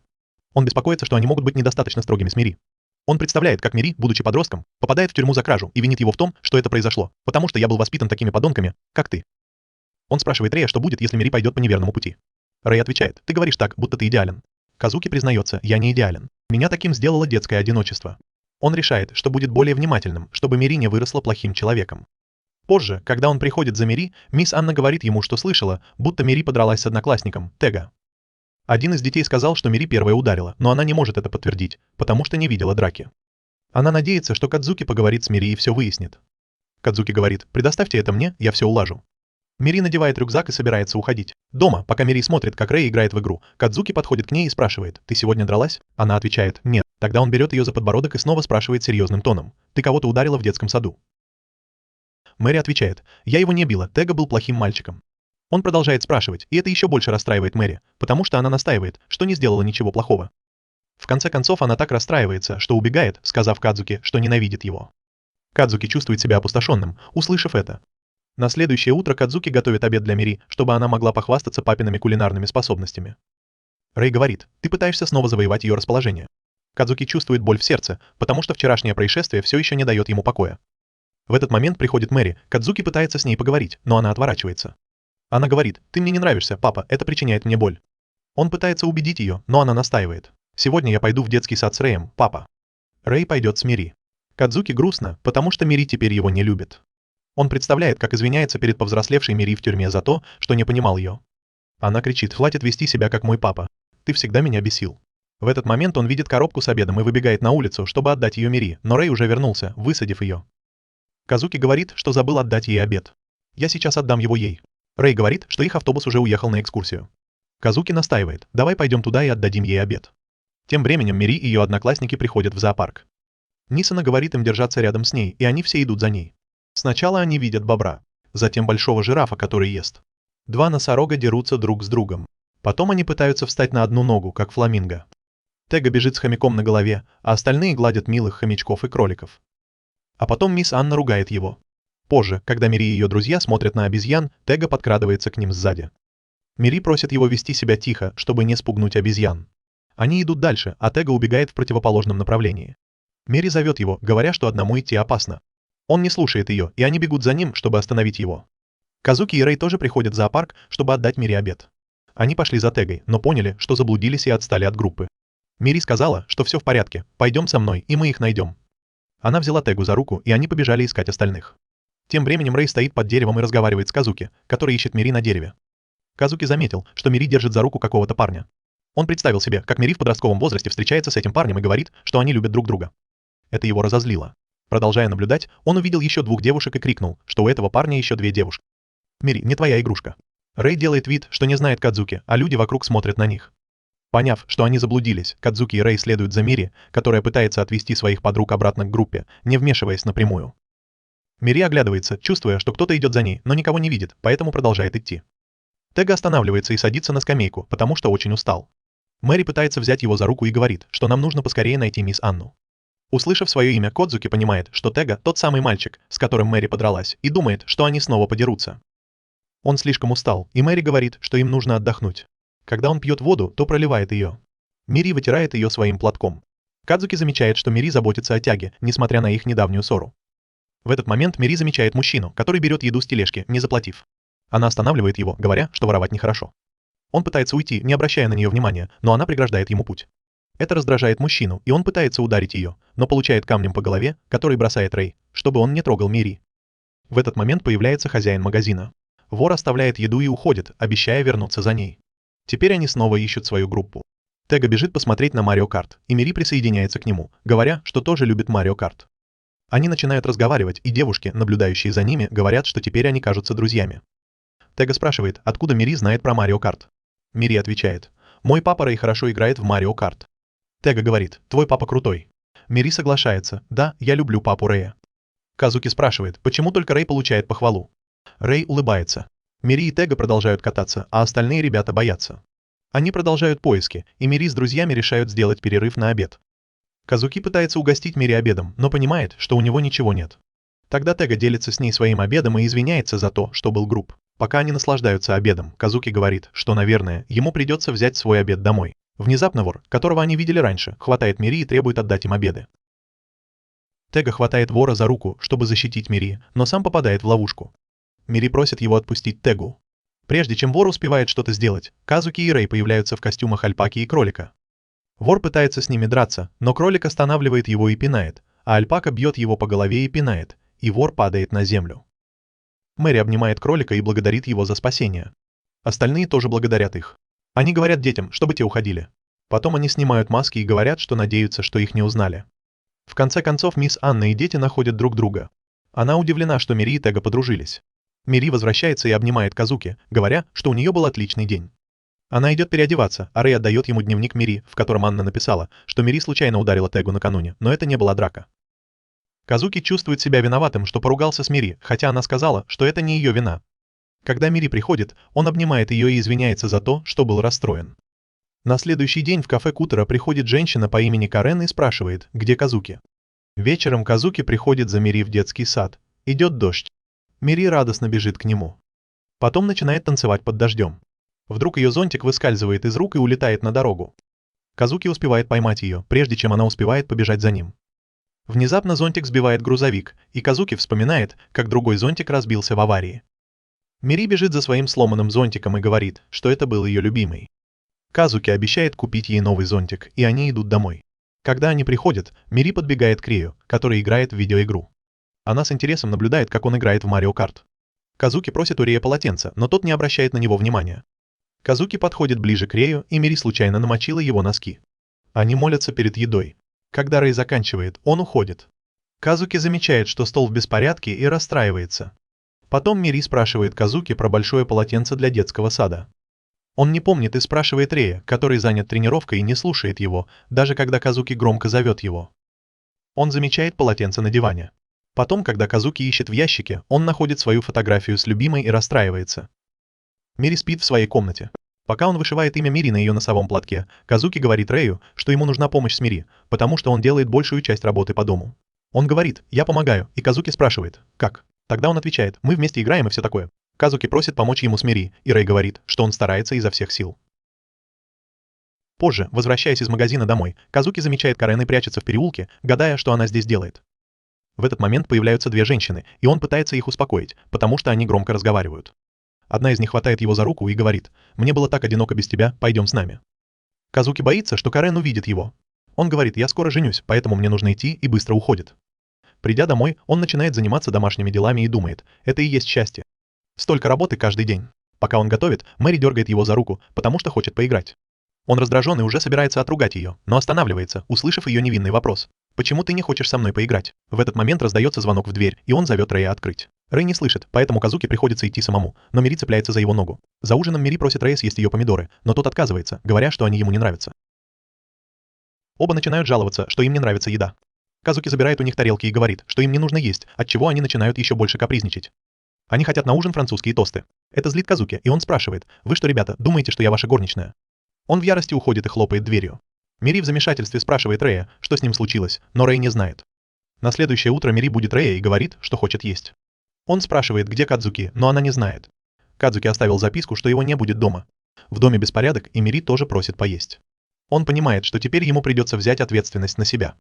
A: Он беспокоится, что они могут быть недостаточно строгими с Мири. Он представляет, как Мири, будучи подростком, попадает в тюрьму за кражу и винит его в том, что это произошло, потому что я был воспитан такими подонками, как ты. Он спрашивает Рэя, что будет, если Мири пойдет по неверному пути. Рэй отвечает: «Ты говоришь так, будто ты идеален». Казуки признается: «Я не идеален. Меня таким сделало детское одиночество». Он решает, что будет более внимательным, чтобы Мири не выросла плохим человеком. Позже, когда он приходит за Мири, мисс Анна говорит ему, что слышала, будто Мири подралась с одноклассником, Тега. Один из детей сказал, что Мири первая ударила, но она не может это подтвердить, потому что не видела драки. Она надеется, что Кадзуки поговорит с Мири и все выяснит. Кадзуки говорит: «Предоставьте это мне, я все улажу». Мири надевает рюкзак и собирается уходить. Дома, пока Мири смотрит, как Рэй играет в игру, Кадзуки подходит к ней и спрашивает: «Ты сегодня дралась?» Она отвечает: «Нет». Тогда он берет ее за подбородок и снова спрашивает серьезным тоном: «Ты кого-то ударила в детском саду?» Мэри отвечает: «Я его не била, Тега был плохим мальчиком». Он продолжает спрашивать, и это еще больше расстраивает Мэри, потому что она настаивает, что не сделала ничего плохого. В конце концов она так расстраивается, что убегает, сказав Кадзуки, что ненавидит его. Кадзуки чувствует себя опустошенным, услышав это. На следующее утро Кадзуки готовит обед для Мири, чтобы она могла похвастаться папиными кулинарными способностями. Рэй говорит: «Ты пытаешься снова завоевать ее расположение». Кадзуки чувствует боль в сердце, потому что вчерашнее происшествие все еще не дает ему покоя. В этот момент приходит Мэри, Кадзуки пытается с ней поговорить, но она отворачивается. Она говорит: «Ты мне не нравишься, папа, это причиняет мне боль». Он пытается убедить ее, но она настаивает. «Сегодня я пойду в детский сад с Рэем, папа». Рэй пойдет с Мири. Кадзуки грустно, потому что Мири теперь его не любит. Он представляет, как извиняется перед повзрослевшей Мири в тюрьме за то, что не понимал ее. Она кричит: «Хватит вести себя как мой папа. Ты всегда меня бесил». В этот момент он видит коробку с обедом и выбегает на улицу, чтобы отдать ее Мири, но Рэй уже вернулся, высадив ее. Казуки говорит, что забыл отдать ей обед. «Я сейчас отдам его ей». Рэй говорит, что их автобус уже уехал на экскурсию. Казуки настаивает: «Давай пойдем туда и отдадим ей обед». Тем временем Мири и ее одноклассники приходят в зоопарк. Нисана говорит им держаться рядом с ней, и они все идут за ней. Сначала они видят бобра, затем большого жирафа, который ест. Два носорога дерутся друг с другом. Потом они пытаются встать на одну ногу, как фламинго. Тега бежит с хомяком на голове, а остальные гладят милых хомячков и кроликов. А потом мисс Анна ругает его. Позже, когда Мири и ее друзья смотрят на обезьян, Тега подкрадывается к ним сзади. Мири просит его вести себя тихо, чтобы не спугнуть обезьян. Они идут дальше, а Тега убегает в противоположном направлении. Мири зовет его, говоря, что одному идти опасно. Он не слушает ее, и они бегут за ним, чтобы остановить его. Казуки и Рэй тоже приходят в зоопарк, чтобы отдать Мири обед. Они пошли за Тегой, но поняли, что заблудились и отстали от группы. Мири сказала, что все в порядке, пойдем со мной, и мы их найдем. Она взяла Тегу за руку, и они побежали искать остальных. Тем временем Рэй стоит под деревом и разговаривает с Казуки, который ищет Мири на дереве. Казуки заметил, что Мири держит за руку какого-то парня. Он представил себе, как Мири в подростковом возрасте встречается с этим парнем и говорит, что они любят друг друга. Это его разозлило. Продолжая наблюдать, он увидел еще двух девушек и крикнул, что у этого парня еще две девушки. «Мири, не твоя игрушка». Рэй делает вид, что не знает Кадзуки, а люди вокруг смотрят на них. Поняв, что они заблудились, Кадзуки и Рэй следуют за Мири, которая пытается отвести своих подруг обратно к группе, не вмешиваясь напрямую. Мири оглядывается, чувствуя, что кто-то идет за ней, но никого не видит, поэтому продолжает идти. Тега останавливается и садится на скамейку, потому что очень устал. Мэри пытается взять его за руку и говорит, что нам нужно поскорее найти мисс Анну. Услышав свое имя, Кодзуки понимает, что Тега тот самый мальчик, с которым Мэри подралась, и думает, что они снова подерутся. Он слишком устал, и Мэри говорит, что им нужно отдохнуть. Когда он пьет воду, то проливает ее. Мири вытирает ее своим платком. Кадзуки замечает, что Мири заботится о Тяге, несмотря на их недавнюю ссору. В этот момент Мири замечает мужчину, который берет еду с тележки, не заплатив. Она останавливает его, говоря, что воровать нехорошо. Он пытается уйти, не обращая на нее внимания, но она преграждает ему путь. Это раздражает мужчину, и он пытается ударить ее, но получает камнем по голове, который бросает Рэй, чтобы он не трогал Мири. В этот момент появляется хозяин магазина. Вор оставляет еду и уходит, обещая вернуться за ней. Теперь они снова ищут свою группу. Тега бежит посмотреть на Марио Карт, и Мири присоединяется к нему, говоря, что тоже любит Марио Карт. Они начинают разговаривать, и девушки, наблюдающие за ними, говорят, что теперь они кажутся друзьями. Тега спрашивает, откуда Мири знает про Марио Карт. Мири отвечает: «Мой папа Рэй хорошо играет в Марио Карт». Тега говорит: «Твой папа крутой». Мири соглашается: «Да, я люблю папу Рэя». Казуки спрашивает, почему только Рэй получает похвалу. Рэй улыбается. Мири и Тега продолжают кататься, а остальные ребята боятся. Они продолжают поиски, и Мири с друзьями решают сделать перерыв на обед. Казуки пытается угостить Мири обедом, но понимает, что у него ничего нет. Тогда Тега делится с ней своим обедом и извиняется за то, что был груб. Пока они наслаждаются обедом, Казуки говорит, что, наверное, ему придется взять свой обед домой. Внезапно вор, которого они видели раньше, хватает Мири и требует отдать им обеды. Тега хватает вора за руку, чтобы защитить Мири, но сам попадает в ловушку. Мири просит его отпустить Тегу. Прежде чем вор успевает что-то сделать, Казуки и Рэй появляются в костюмах альпаки и кролика. Вор пытается с ними драться, но кролик останавливает его и пинает, а альпака бьет его по голове и пинает, и вор падает на землю. Мэри обнимает кролика и благодарит его за спасение. Остальные тоже благодарят их. Они говорят детям, чтобы те уходили. Потом они снимают маски и говорят, что надеются, что их не узнали. В конце концов, мисс Анна и дети находят друг друга. Она удивлена, что Мири и Тега подружились. Мири возвращается и обнимает Казуки, говоря, что у нее был отличный день. Она идет переодеваться, а Рэй отдает ему дневник Мири, в котором Анна написала, что Мири случайно ударила Тегу накануне, но это не была драка. Казуки чувствует себя виноватым, что поругался с Мири, хотя она сказала, что это не ее вина. Когда Мири приходит, он обнимает ее и извиняется за то, что был расстроен. На следующий день в кафе Кутера приходит женщина по имени Карен и спрашивает, где Казуки. Вечером Казуки приходит за Мири в детский сад. Идет дождь. Мири радостно бежит к нему. Потом начинает танцевать под дождем. Вдруг ее зонтик выскальзывает из рук и улетает на дорогу. Казуки успевает поймать ее, прежде чем она успевает побежать за ним. Внезапно зонтик сбивает грузовик, и Казуки вспоминает, как другой зонтик разбился в аварии. Мири бежит за своим сломанным зонтиком и говорит, что это был ее любимый. Казуки обещает купить ей новый зонтик, и они идут домой. Когда они приходят, Мири подбегает к Рею, который играет в видеоигру. Она с интересом наблюдает, как он играет в Марио Карт. Казуки просит у Рея полотенце, но тот не обращает на него внимания. Казуки подходит ближе к Рею, и Мири случайно намочила его носки. Они молятся перед едой. Когда Рэй заканчивает, он уходит. Казуки замечает, что стол в беспорядке, и расстраивается. Потом Мири спрашивает Казуки про большое полотенце для детского сада. Он не помнит и спрашивает Рея, который занят тренировкой и не слушает его, даже когда Казуки громко зовет его. Он замечает полотенце на диване. Потом, когда Казуки ищет в ящике, он находит свою фотографию с любимой и расстраивается. Мири спит в своей комнате. Пока он вышивает имя Мири на ее носовом платке, Казуки говорит Рэю, что ему нужна помощь с Мири, потому что он делает большую часть работы по дому. Он говорит: «Я помогаю», и Казуки спрашивает: «Как?». Тогда он отвечает: «Мы вместе играем и все такое». Казуки просит помочь ему с Мири, и Рэй говорит, что он старается изо всех сил. Позже, возвращаясь из магазина домой, Казуки замечает Карен и прячется в переулке, гадая, что она здесь делает. В этот момент появляются две женщины, и он пытается их успокоить, потому что они громко разговаривают. Одна из них хватает его за руку и говорит: «Мне было так одиноко без тебя, пойдем с нами». Казуки боится, что Карен увидит его. Он говорит: «Я скоро женюсь, поэтому мне нужно идти», и быстро уходит. Придя домой, он начинает заниматься домашними делами и думает: это и есть счастье. Столько работы каждый день. Пока он готовит, Мэри дергает его за руку, потому что хочет поиграть. Он раздражен и уже собирается отругать ее, но останавливается, услышав ее невинный вопрос: «Почему ты не хочешь со мной поиграть?». В этот момент раздается звонок в дверь, и он зовет Рэя открыть. Рэй не слышит, поэтому Казуки приходится идти самому, но Мири цепляется за его ногу. За ужином Мири просит Рэя съесть ее помидоры, но тот отказывается, говоря, что они ему не нравятся. Оба начинают жаловаться, что им не нравится еда. Казуки забирает у них тарелки и говорит, что им не нужно есть, отчего они начинают еще больше капризничать. Они хотят на ужин французские тосты. Это злит Казуки, и он спрашивает: «Вы что, ребята, думаете, что я ваша горничная?». Он в ярости уходит и хлопает дверью. Мири в замешательстве спрашивает Рэя, что с ним случилось, но Рэй не знает. На следующее утро Мири будет Рэя и говорит, что хочет есть. Он спрашивает, где Кадзуки, но она не знает. Кадзуки оставил записку, что его не будет дома. В доме беспорядок, и Мири тоже просит поесть. Он понимает, что теперь ему придется взять ответственность на себя.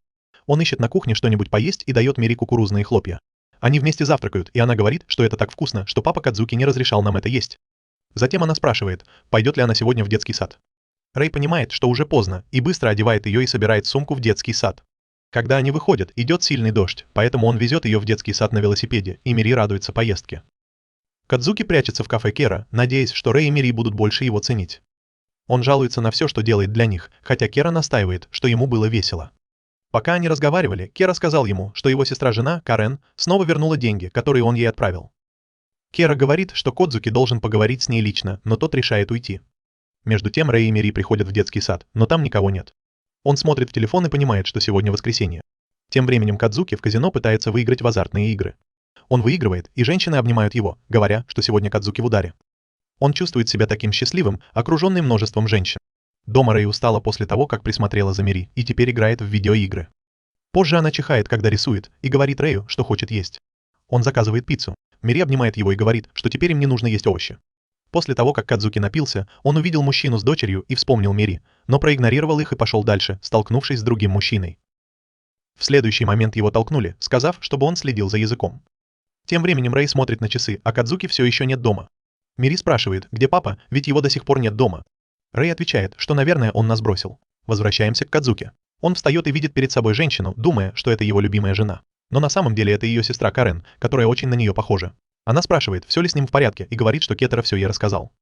A: Он ищет на кухне что-нибудь поесть и дает Мири кукурузные хлопья. Они вместе завтракают, и она говорит, что это так вкусно, что папа Кадзуки не разрешал нам это есть. Затем она спрашивает, пойдет ли она сегодня в детский сад. Рэй понимает, что уже поздно, и быстро одевает ее и собирает сумку в детский сад. Когда они выходят, идет сильный дождь, поэтому он везет ее в детский сад на велосипеде, и Мири радуется поездке. Кадзуки прячется в кафе Кера, надеясь, что Рэй и Мири будут больше его ценить. Он жалуется на все, что делает для них, хотя Кера настаивает, что ему было весело. Пока они разговаривали, Кера сказал ему, что его сестра-жена, Карен, снова вернула деньги, которые он ей отправил. Кера говорит, что Кодзуки должен поговорить с ней лично, но тот решает уйти. Между тем Рэй и Мири приходят в детский сад, но там никого нет. Он смотрит в телефон и понимает, что сегодня воскресенье. Тем временем Кадзуки в казино пытается выиграть в азартные игры. Он выигрывает, и женщины обнимают его, говоря, что сегодня Кадзуки в ударе. Он чувствует себя таким счастливым, окруженный множеством женщин. Дома Рэй устала после того, как присмотрела за Мири, и теперь играет в видеоигры. Позже она чихает, когда рисует, и говорит Рэю, что хочет есть. Он заказывает пиццу. Мири обнимает его и говорит, что теперь им не нужно есть овощи. После того, как Кадзуки напился, он увидел мужчину с дочерью и вспомнил Мири, но проигнорировал их и пошел дальше, столкнувшись с другим мужчиной. В следующий момент его толкнули, сказав, чтобы он следил за языком. Тем временем Рэй смотрит на часы, а Кадзуки все еще нет дома. Мири спрашивает, где папа, ведь его до сих пор нет дома. Рэй отвечает, что, наверное, он нас бросил. Возвращаемся к Кадзуке. Он встает и видит перед собой женщину, думая, что это его любимая жена. Но на самом деле это ее сестра Карен, которая очень на нее похожа. Она спрашивает, все ли с ним в порядке, и говорит, что Кетера все ей рассказал.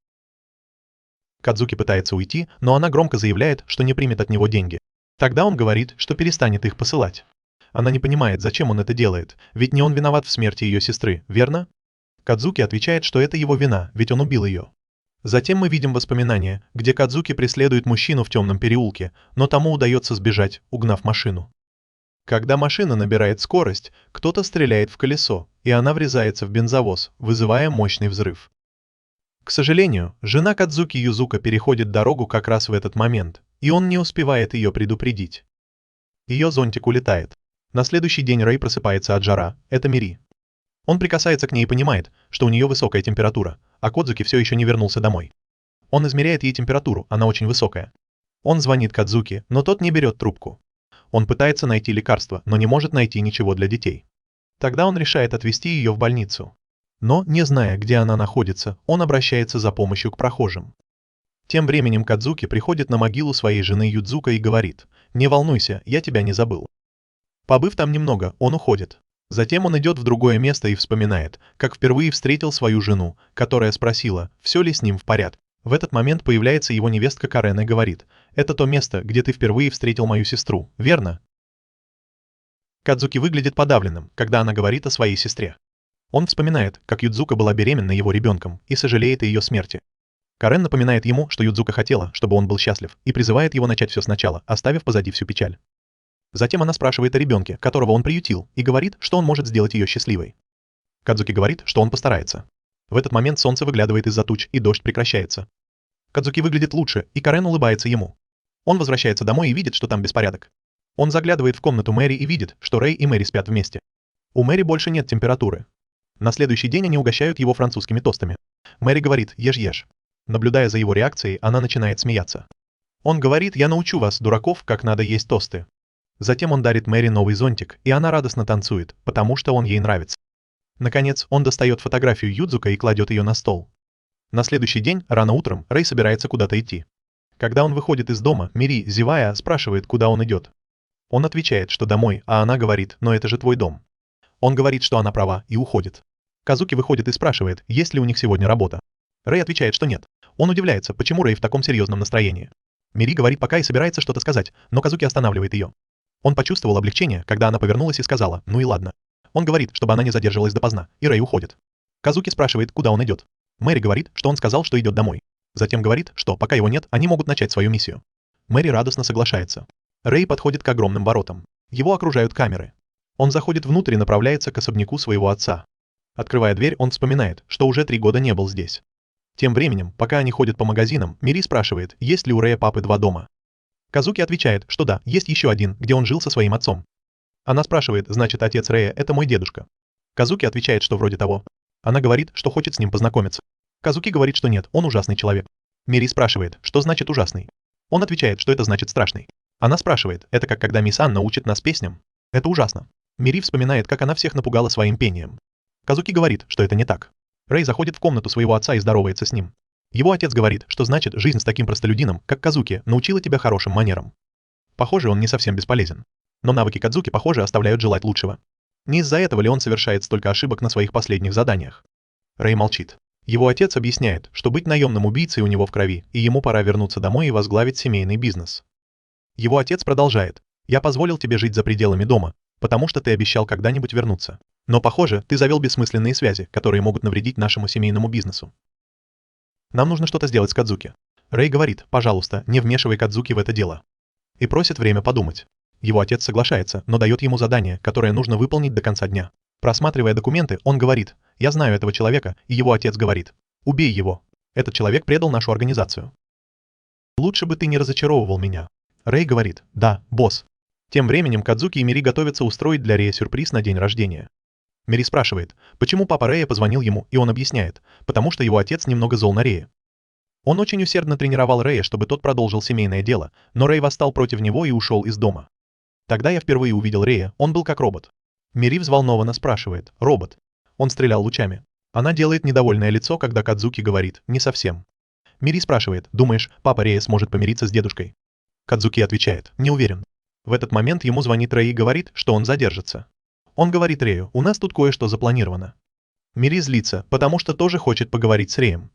A: Кадзуки пытается уйти, но она громко заявляет, что не примет от него деньги. Тогда он говорит, что перестанет их посылать. Она не понимает, зачем он это делает, ведь не он виноват в смерти ее сестры, верно? Кадзуки отвечает, что это его вина, ведь он убил ее. Затем мы видим воспоминания, где Кадзуки преследует мужчину в темном переулке, но тому удается сбежать, угнав машину. Когда машина набирает скорость, кто-то стреляет в колесо, и она врезается в бензовоз, вызывая мощный взрыв. К сожалению, жена Кадзуки Юзука переходит дорогу как раз в этот момент, и он не успевает ее предупредить. Ее зонтик улетает. На следующий день Рэй просыпается от жара, это Мири. Он прикасается к ней и понимает, что у нее высокая температура, а Кодзуки все еще не вернулся домой. Он измеряет ей температуру, она очень высокая. Он звонит Кадзуки, но тот не берет трубку. Он пытается найти лекарство, но не может найти ничего для детей. Тогда он решает отвезти ее в больницу. Но, не зная, где она находится, он обращается за помощью к прохожим. Тем временем Кадзуки приходит на могилу своей жены Юдзука и говорит: «Не волнуйся, я тебя не забыл». Побыв там немного, он уходит. Затем он идет в другое место и вспоминает, как впервые встретил свою жену, которая спросила, все ли с ним в порядке. В этот момент появляется его невестка Карен и говорит: «Это то место, где ты впервые встретил мою сестру, верно?» Кадзуки выглядит подавленным, когда она говорит о своей сестре. Он вспоминает, как Юдзука была беременна его ребенком и сожалеет о ее смерти. Карен напоминает ему, что Юдзука хотела, чтобы он был счастлив, и призывает его начать все сначала, оставив позади всю печаль. Затем она спрашивает о ребенке, которого он приютил, и говорит, что он может сделать ее счастливой. Кадзуки говорит, что он постарается. В этот момент солнце выглядывает из-за туч, и дождь прекращается. Кадзуки выглядит лучше, и Карен улыбается ему. Он возвращается домой и видит, что там беспорядок. Он заглядывает в комнату Мэри и видит, что Рэй и Мэри спят вместе. У Мэри больше нет температуры. На следующий день они угощают его французскими тостами. Мэри говорит: «Ешь-ешь». Наблюдая за его реакцией, она начинает смеяться. Он говорит: «Я научу вас, дураков, как надо есть тосты». Затем он дарит Мэри новый зонтик, и она радостно танцует, потому что он ей нравится. Наконец, он достает фотографию Юдзука и кладет ее на стол. На следующий день, рано утром, Рэй собирается куда-то идти. Когда он выходит из дома, Мири, зевая, спрашивает, куда он идет. Он отвечает, что домой, а она говорит: «Но это же твой дом». Он говорит, что она права, и уходит. Казуки выходит и спрашивает, есть ли у них сегодня работа. Рэй отвечает, что нет. Он удивляется, почему Рэй в таком серьезном настроении. Мири говорит пока и собирается что-то сказать, но Казуки останавливает ее. Он почувствовал облегчение, когда она повернулась и сказала: «Ну и ладно». Он говорит, чтобы она не задерживалась допоздна, и Рэй уходит. Казуки спрашивает, куда он идет. Мэри говорит, что он сказал, что идет домой. Затем говорит, что пока его нет, они могут начать свою миссию. Мэри радостно соглашается. Рэй подходит к огромным воротам. Его окружают камеры. Он заходит внутрь и направляется к особняку своего отца. Открывая дверь, он вспоминает, что уже 3 года не был здесь. Тем временем, пока они ходят по магазинам, Мири спрашивает, есть ли у Рэя папы 2 дома. Казуки отвечает, что да, есть еще один, где он жил со своим отцом. Она спрашивает, значит, отец Рэя — это мой дедушка. Казуки отвечает, что вроде того. Она говорит, что хочет с ним познакомиться. Казуки говорит, что нет, он ужасный человек. Мири спрашивает, что значит ужасный. Он отвечает, что это значит страшный. Она спрашивает, это как когда мисс Анна учит нас песням? Это ужасно. Мири вспоминает, как она всех напугала своим пением. Казуки говорит, что это не так. Рэй заходит в комнату своего отца и здоровается с ним. Его отец говорит, что значит, жизнь с таким простолюдином, как Казуки, научила тебя хорошим манерам. Похоже, он не совсем бесполезен. Но навыки Кадзуки, похоже, оставляют желать лучшего. Не из-за этого ли он совершает столько ошибок на своих последних заданиях? Рэй молчит. Его отец объясняет, что быть наемным убийцей у него в крови, и ему пора вернуться домой и возглавить семейный бизнес. Его отец продолжает: «Я позволил тебе жить за пределами дома, потому что ты обещал когда-нибудь вернуться. Но, похоже, ты завел бессмысленные связи, которые могут навредить нашему семейному бизнесу. Нам нужно что-то сделать с Кадзуки». Рэй говорит: «Пожалуйста, не вмешивай Кадзуки в это дело». И просит время подумать. Его отец соглашается, но дает ему задание, которое нужно выполнить до конца дня. Просматривая документы, он говорит: «Я знаю этого человека», и его отец говорит: «Убей его. Этот человек предал нашу организацию. Лучше бы ты не разочаровывал меня». Рэй говорит: «Да, босс». Тем временем Кадзуки и Мири готовятся устроить для Рэя сюрприз на день рождения. Мири спрашивает, почему папа Рэя позвонил ему, и он объясняет, потому что его отец немного зол на Рэя. Он очень усердно тренировал Рэя, чтобы тот продолжил семейное дело, но Рэй восстал против него и ушел из дома. Тогда я впервые увидел Рэя, он был как робот. Мири взволнованно спрашивает: «Робот?» Он стрелял лучами. Она делает недовольное лицо, когда Кадзуки говорит: «Не совсем». Мири спрашивает: «Думаешь, папа Рэя сможет помириться с дедушкой?» Кадзуки отвечает: «Не уверен». В этот момент ему звонит Рэй и говорит, что он задержится. Он говорит Рэю: «У нас тут кое-что запланировано». Мири злится, потому что тоже хочет поговорить с Рэем.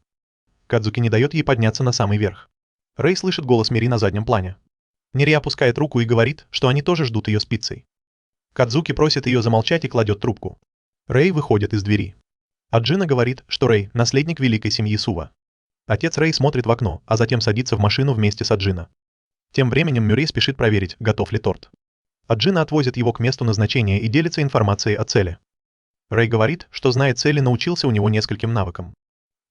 A: Кадзуки не дает ей подняться на самый верх. Рэй слышит голос Мири на заднем плане. Мири опускает руку и говорит, что они тоже ждут ее с пиццей. Кадзуки просит ее замолчать и кладет трубку. Рэй выходит из двери. А Джина говорит, что Рэй – наследник великой семьи Сува. Отец Рэй смотрит в окно, а затем садится в машину вместе с Аджина. Тем временем Мюррей спешит проверить, готов ли торт. Аджина отвозит его к месту назначения и делится информацией о цели. Рэй говорит, что знает цель и научился у него нескольким навыкам.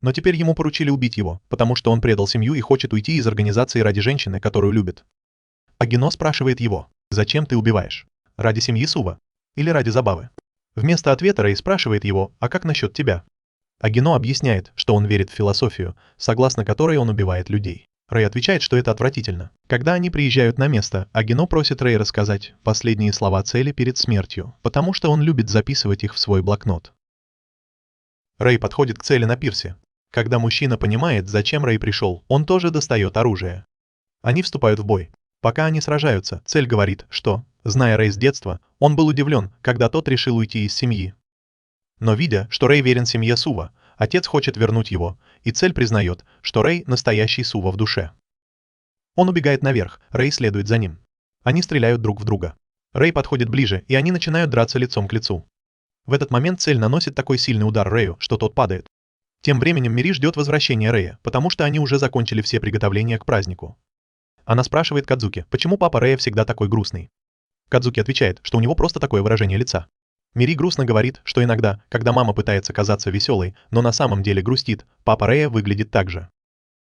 A: Но теперь ему поручили убить его, потому что он предал семью и хочет уйти из организации ради женщины, которую любит. Агино спрашивает его: «Зачем ты убиваешь? Ради семьи Сува? Или ради забавы?» Вместо ответа Рэй спрашивает его: «А как насчет тебя?» Агино объясняет, что он верит в философию, согласно которой он убивает людей. Рэй отвечает, что это отвратительно. Когда они приезжают на место, Агино просит Рэй рассказать последние слова цели перед смертью, потому что он любит записывать их в свой блокнот. Рэй подходит к цели на пирсе. Когда мужчина понимает, зачем Рэй пришел, он тоже достает оружие. Они вступают в бой. Пока они сражаются, цель говорит, что, зная Рэй с детства, он был удивлен, когда тот решил уйти из семьи. Но видя, что Рэй верен семье Сува, отец хочет вернуть его, и цель признает, что Рэй настоящий Сува в душе. Он убегает наверх, Рэй следует за ним. Они стреляют друг в друга. Рэй подходит ближе, и они начинают драться лицом к лицу. В этот момент цель наносит такой сильный удар Рэю, что тот падает. Тем временем Мири ждет возвращения Рэя, потому что они уже закончили все приготовления к празднику. Она спрашивает Кадзуки, почему папа Рэя всегда такой грустный. Кадзуки отвечает, что у него просто такое выражение лица. Мири грустно говорит, что иногда, когда мама пытается казаться веселой, но на самом деле грустит, папа Рэя выглядит так же.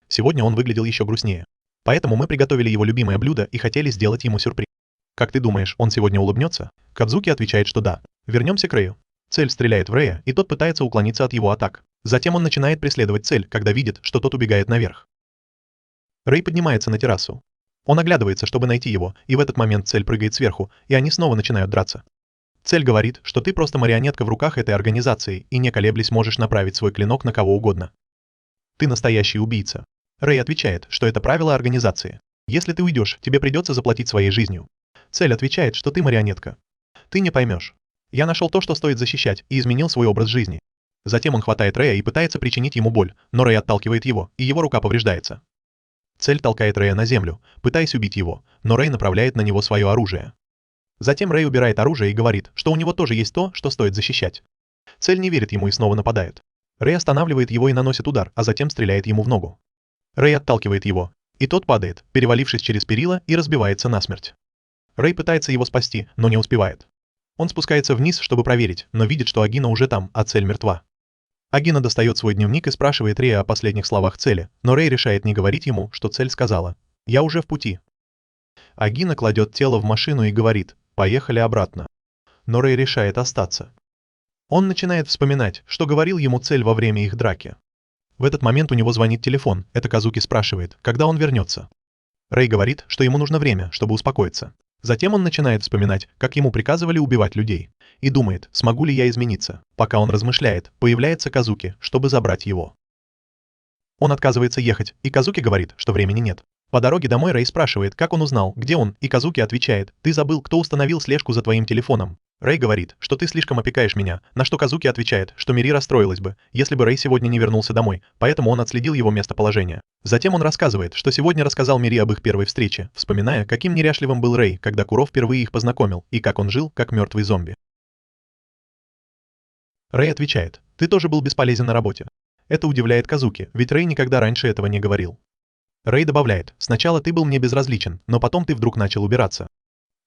A: Сегодня он выглядел еще грустнее. Поэтому мы приготовили его любимое блюдо и хотели сделать ему сюрприз. Как ты думаешь, он сегодня улыбнется? Кадзуки отвечает, что да. Вернемся к Рэю. Цель стреляет в Рэя, и тот пытается уклониться от его атак. Затем он начинает преследовать цель, когда видит, что тот убегает наверх. Рэй поднимается на террасу. Он оглядывается, чтобы найти его, и в этот момент цель прыгает сверху, и они снова начинают драться. Цель говорит, что ты просто марионетка в руках этой организации, и не колеблясь можешь направить свой клинок на кого угодно. Ты настоящий убийца. Рэй отвечает, что это правило организации. Если ты уйдешь, тебе придется заплатить своей жизнью. Цель отвечает, что ты марионетка. Ты не поймешь. Я нашел то, что стоит защищать, и изменил свой образ жизни. Затем он хватает Рэя и пытается причинить ему боль, но Рэй отталкивает его, и его рука повреждается. Цель толкает Рэя на землю, пытаясь убить его, но Рэй направляет на него свое оружие. Затем Рэй убирает оружие и говорит, что у него тоже есть то, что стоит защищать. Цель не верит ему и снова нападает. Рэй останавливает его и наносит удар, а затем стреляет ему в ногу. Рэй отталкивает его, и тот падает, перевалившись через перила и разбивается насмерть. Рэй пытается его спасти, но не успевает. Он спускается вниз, чтобы проверить, но видит, что Агина уже там, а цель мертва. Агина достает свой дневник и спрашивает Рэя о последних словах цели, но Рэй решает не говорить ему, что цель сказала: «Я уже в пути». Агина кладет тело в машину и говорит: «Поехали обратно». Но Рэй решает остаться. Он начинает вспоминать, что говорил ему цель во время их драки. В этот момент у него звонит телефон, это Казуки спрашивает, когда он вернется. Рэй говорит, что ему нужно время, чтобы успокоиться. Затем он начинает вспоминать, как ему приказывали убивать людей, и думает, смогу ли я измениться. Пока он размышляет, появляется Казуки, чтобы забрать его. Он отказывается ехать, и Казуки говорит, что времени нет. По дороге домой Рэй спрашивает, как он узнал, где он, и Казуки отвечает: «Ты забыл, кто установил слежку за твоим телефоном». Рэй говорит, что ты слишком опекаешь меня, на что Казуки отвечает, что Мири расстроилась бы, если бы Рэй сегодня не вернулся домой, поэтому он отследил его местоположение. Затем он рассказывает, что сегодня рассказал Мири об их первой встрече, вспоминая, каким неряшливым был Рэй, когда Куро впервые их познакомил, и как он жил, как мертвый зомби. Рэй отвечает: «Ты тоже был бесполезен на работе». Это удивляет Казуки, ведь Рэй никогда раньше этого не говорил. Рэй добавляет: «Сначала ты был мне безразличен, но потом ты вдруг начал убираться».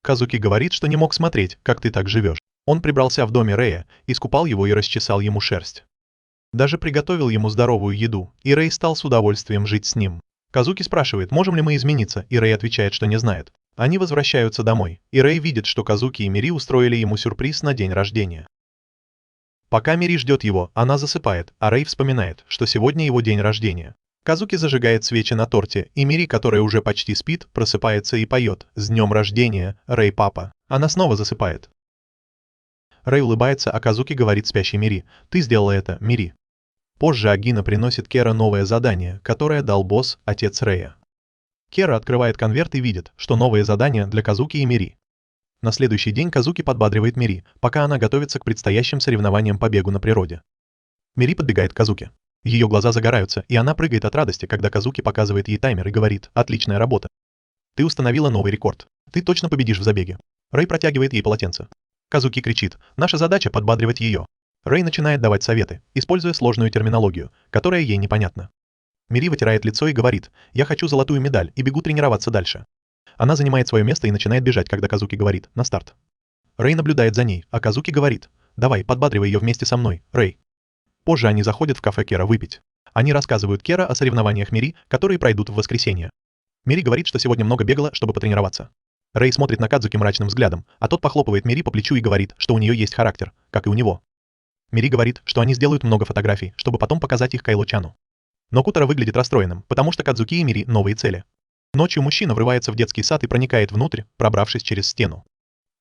A: Казуки говорит, что не мог смотреть, как ты так живешь. Он прибрался в доме Рэя, искупал его и расчесал ему шерсть. Даже приготовил ему здоровую еду, и Рэй стал с удовольствием жить с ним. Казуки спрашивает, можем ли мы измениться, и Рэй отвечает, что не знает. Они возвращаются домой, и Рэй видит, что Казуки и Мири устроили ему сюрприз на день рождения. Пока Мири ждет его, она засыпает, а Рэй вспоминает, что сегодня его день рождения. Казуки зажигает свечи на торте, и Мири, которая уже почти спит, просыпается и поет: «С днем рождения, Рэй папа». Она снова засыпает. Рэй улыбается, а Казуки говорит спящей Мири: «Ты сделала это, Мири». Позже Агина приносит Кера новое задание, которое дал босс, отец Рэя. Кера открывает конверт и видит, что новое задание для Казуки и Мири. На следующий день Казуки подбадривает Мири, пока она готовится к предстоящим соревнованиям по бегу на природе. Мири подбегает к Казуки. Ее глаза загораются, и она прыгает от радости, когда Казуки показывает ей таймер и говорит: «Отличная работа. Ты установила новый рекорд. Ты точно победишь в забеге». Рэй протягивает ей полотенце. Казуки кричит: «Наша задача — подбадривать ее». Рэй начинает давать советы, используя сложную терминологию, которая ей непонятна. Мири вытирает лицо и говорит: «Я хочу золотую медаль и бегу тренироваться дальше». Она занимает свое место и начинает бежать, когда Казуки говорит: «На старт». Рэй наблюдает за ней, а Казуки говорит: «Давай, подбадривай ее вместе со мной, Рэй». Позже они заходят в кафе Кера выпить. Они рассказывают Кера о соревнованиях Мири, которые пройдут в воскресенье. Мири говорит, что сегодня много бегала, чтобы потренироваться. Рэй смотрит на Кадзуки мрачным взглядом, а тот похлопывает Мири по плечу и говорит, что у нее есть характер, как и у него. Мири говорит, что они сделают много фотографий, чтобы потом показать их Кайло-чану. Но Кутара выглядит расстроенным, потому что Кадзуки и Мири — новые цели. Ночью мужчина врывается в детский сад и проникает внутрь, пробравшись через стену.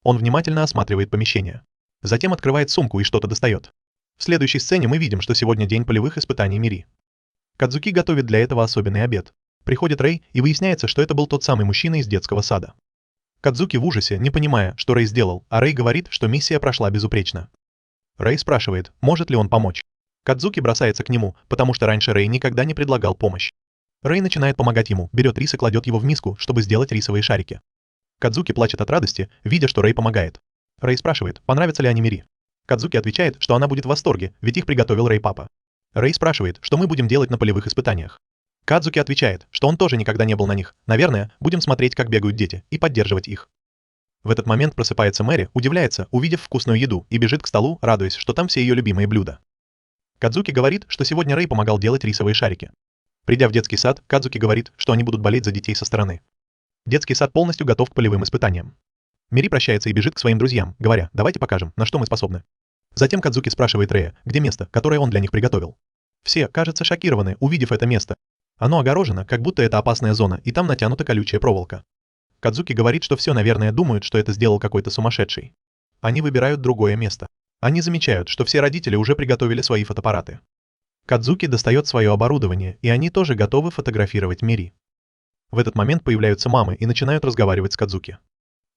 A: Он внимательно осматривает помещение. Затем открывает сумку и что-то достает. В следующей сцене мы видим, что сегодня день полевых испытаний Мири. Кадзуки готовит для этого особенный обед. Приходит Рэй, и выясняется, что это был тот самый мужчина из детского сада. Кадзуки в ужасе, не понимая, что Рэй сделал, а Рэй говорит, что миссия прошла безупречно. Рэй спрашивает, может ли он помочь. Кадзуки бросается к нему, потому что раньше Рэй никогда не предлагал помощь. Рэй начинает помогать ему, берет рис и кладет его в миску, чтобы сделать рисовые шарики. Кадзуки плачет от радости, видя, что Рэй помогает. Рэй спрашивает, понравятся ли они Мири. Кадзуки отвечает, что она будет в восторге, ведь их приготовил Рэй папа. Рэй спрашивает, что мы будем делать на полевых испытаниях. Кадзуки отвечает, что он тоже никогда не был на них. Наверное, будем смотреть, как бегают дети, и поддерживать их. В этот момент просыпается Мэри, удивляется, увидев вкусную еду, и бежит к столу, радуясь, что там все ее любимые блюда. Кадзуки говорит, что сегодня Рэй помогал делать рисовые шарики. Придя в детский сад, Кадзуки говорит, что они будут болеть за детей со стороны. Детский сад полностью готов к полевым испытаниям. Мири прощается и бежит к своим друзьям, говоря, давайте покажем, на что мы способны. Затем Кадзуки спрашивает Рэя, где место, которое он для них приготовил. Все, кажется, шокированы, увидев это место. Оно огорожено, как будто это опасная зона, и там натянута колючая проволока. Кадзуки говорит, что все, наверное, думают, что это сделал какой-то сумасшедший. Они выбирают другое место. Они замечают, что все родители уже приготовили свои фотоаппараты. Кадзуки достает свое оборудование, и они тоже готовы фотографировать Мири. В этот момент появляются мамы и начинают разговаривать с Кадзуки.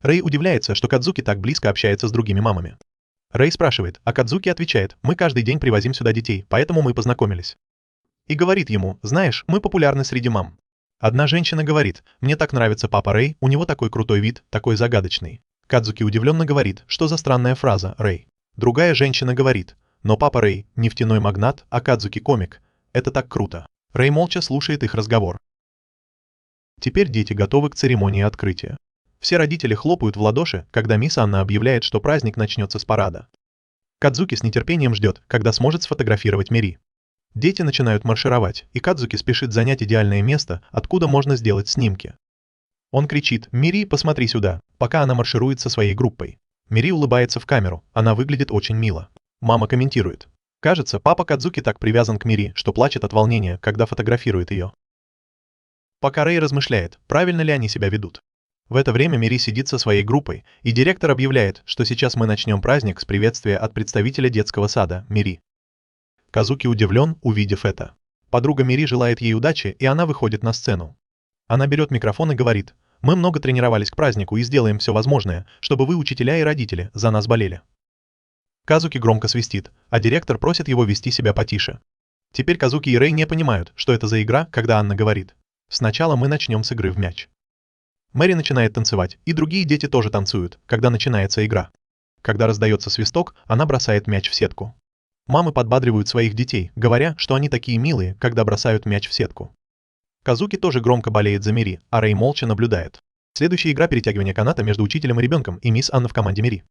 A: Рэй удивляется, что Кадзуки так близко общается с другими мамами. Рэй спрашивает, а Кадзуки отвечает, мы каждый день привозим сюда детей, поэтому мы познакомились. И говорит ему, знаешь, мы популярны среди мам. Одна женщина говорит, мне так нравится папа Рэй, у него такой крутой вид, такой загадочный. Кадзуки удивленно говорит, что за странная фраза, Рэй. Другая женщина говорит, но папа Рэй нефтяной магнат, а Кадзуки комик. Это так круто. Рэй молча слушает их разговор. Теперь дети готовы к церемонии открытия. Все родители хлопают в ладоши, когда мисс Анна объявляет, что праздник начнется с парада. Кадзуки с нетерпением ждет, когда сможет сфотографировать Мири. Дети начинают маршировать, и Кадзуки спешит занять идеальное место, откуда можно сделать снимки. Он кричит «Мири, посмотри сюда», пока она марширует со своей группой. Мири улыбается в камеру, она выглядит очень мило. Мама комментирует. Кажется, папа Кадзуки так привязан к Мири, что плачет от волнения, когда фотографирует ее. Пока Рэй размышляет, правильно ли они себя ведут. В это время Мири сидит со своей группой, и директор объявляет, что сейчас мы начнем праздник с приветствия от представителя детского сада, Мири. Кадзуки удивлен, увидев это. Подруга Мири желает ей удачи, и она выходит на сцену. Она берет микрофон и говорит, мы много тренировались к празднику и сделаем все возможное, чтобы вы, учителя и родители, за нас болели. Кадзуки громко свистит, а директор просит его вести себя потише. Теперь Кадзуки и Рэй не понимают, что это за игра, когда Анна говорит. Сначала мы начнем с игры в мяч. Мэри начинает танцевать, и другие дети тоже танцуют, когда начинается игра. Когда раздается свисток, она бросает мяч в сетку. Мамы подбадривают своих детей, говоря, что они такие милые, когда бросают мяч в сетку. Кадзуки тоже громко болеет за Мири, а Рэй молча наблюдает. Следующая игра — перетягивание каната между учителем и ребенком и мисс Анна в команде Мири.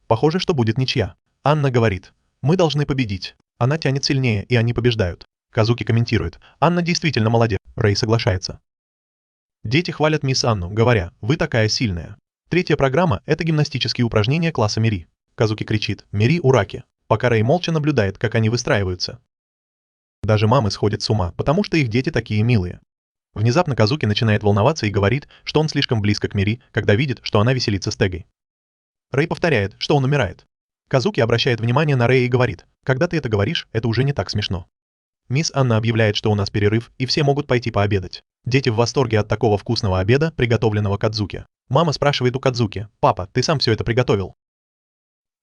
A: Похоже, что будет ничья. Анна говорит, мы должны победить. Она тянет сильнее, и они побеждают. Кадзуки комментирует, Анна действительно молодец. Рэй соглашается. Дети хвалят мисс Анну, говоря, вы такая сильная. Третья программа — это гимнастические упражнения класса Мири. Кадзуки кричит, Мири ураки, пока Рэй молча наблюдает, как они выстраиваются. Даже мамы сходят с ума, потому что их дети такие милые. Внезапно Кадзуки начинает волноваться и говорит, что он слишком близко к Мири, когда видит, что она веселится с Тегой. Рэй повторяет, что он умирает. Кадзуки обращает внимание на Рэя и говорит, когда ты это говоришь, это уже не так смешно. Мисс Анна объявляет, что у нас перерыв, и все могут пойти пообедать. Дети в восторге от такого вкусного обеда, приготовленного Кадзуки. Мама спрашивает у Кадзуки, «Папа, ты сам все это приготовил?»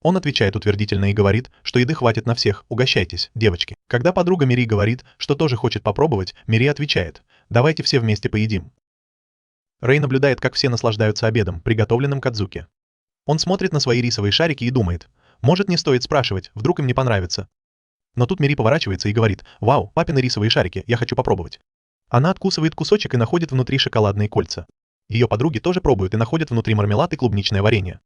A: Он отвечает утвердительно и говорит, что еды хватит на всех, угощайтесь, девочки. Когда подруга Мири говорит, что тоже хочет попробовать, Мири отвечает, «Давайте все вместе поедим». Рэй наблюдает, как все наслаждаются обедом, приготовленным Кадзуки. Он смотрит на свои рисовые шарики и думает, может, не стоит спрашивать, вдруг им не понравится. Но тут Мири поворачивается и говорит, «Вау, папины рисовые шарики, я хочу попробовать». Она откусывает кусочек и находит внутри шоколадные кольца. Ее подруги тоже пробуют и находят внутри мармелад и клубничное варенье.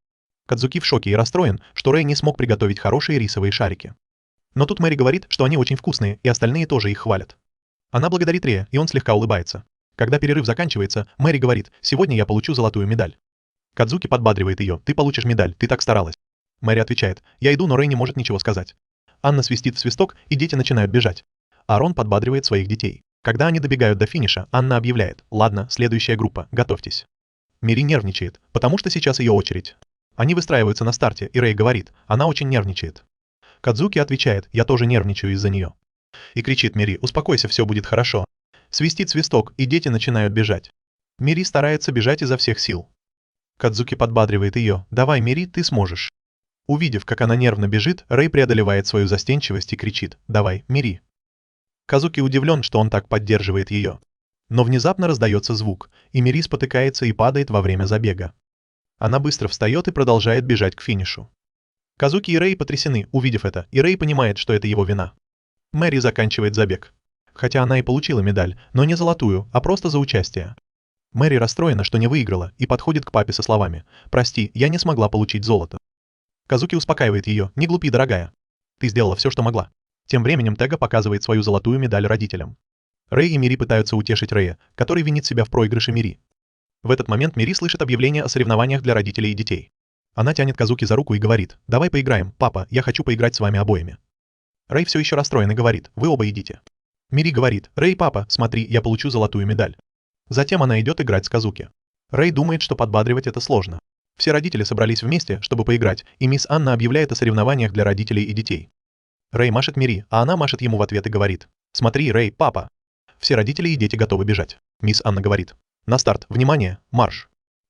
A: Кадзуки в шоке и расстроен, что Рэй не смог приготовить хорошие рисовые шарики. Но тут Мэри говорит, что они очень вкусные, и остальные тоже их хвалят. Она благодарит Рэя, и он слегка улыбается. Когда перерыв заканчивается, Мэри говорит, «Сегодня я получу золотую медаль». Кадзуки подбадривает ее, «Ты получишь медаль, ты так старалась». Мэри отвечает, «Я иду, но Рэй не может ничего сказать». Анна свистит в свисток, и дети начинают бежать. Арон подбадривает своих детей. Когда они добегают до финиша, Анна объявляет: «Ладно, следующая группа, готовьтесь». Мири нервничает, потому что сейчас ее очередь. Они выстраиваются на старте, и Рэй говорит: «Она очень нервничает». Кадзуки отвечает: «Я тоже нервничаю из-за нее». И кричит Мири: «Успокойся, все будет хорошо». Свистит свисток, и дети начинают бежать. Мири старается бежать изо всех сил. Кадзуки подбадривает ее: «Давай, Мири, ты сможешь». Увидев, как она нервно бежит, Рэй преодолевает свою застенчивость и кричит: «Давай, Мири». Казуки удивлен, что он так поддерживает ее. Но внезапно раздается звук, и Мири спотыкается и падает во время забега. Она быстро встает и продолжает бежать к финишу. Казуки и Рэй потрясены, увидев это, и Рэй понимает, что это его вина. Мэри заканчивает забег. Хотя она и получила медаль, но не золотую, а просто за участие. Мэри расстроена, что не выиграла, и подходит к папе со словами: «Прости, я не смогла получить золото». Казуки успокаивает ее: «Не глупи, дорогая. Ты сделала все, что могла». Тем временем Тега показывает свою золотую медаль родителям. Рэй и Мири пытаются утешить Рэя, который винит себя в проигрыше Мири. В этот момент Мири слышит объявление о соревнованиях для родителей и детей. Она тянет Казуки за руку и говорит: «Давай поиграем, папа, я хочу поиграть с вами обоими». Рэй все еще расстроен и говорит: «Вы оба идите». Мири говорит: «Рэй, папа, смотри, я получу золотую медаль». Затем она идет играть с Казуки. Рэй думает, что подбадривать это сложно. Все родители собрались вместе, чтобы поиграть, и мисс Анна объявляет о соревнованиях для родителей и детей. Рэй машет Мири, а она машет ему в ответ и говорит: «Смотри, Рэй, папа». Все родители и дети готовы бежать. Мисс Анна говорит: «На старт, внимание, марш».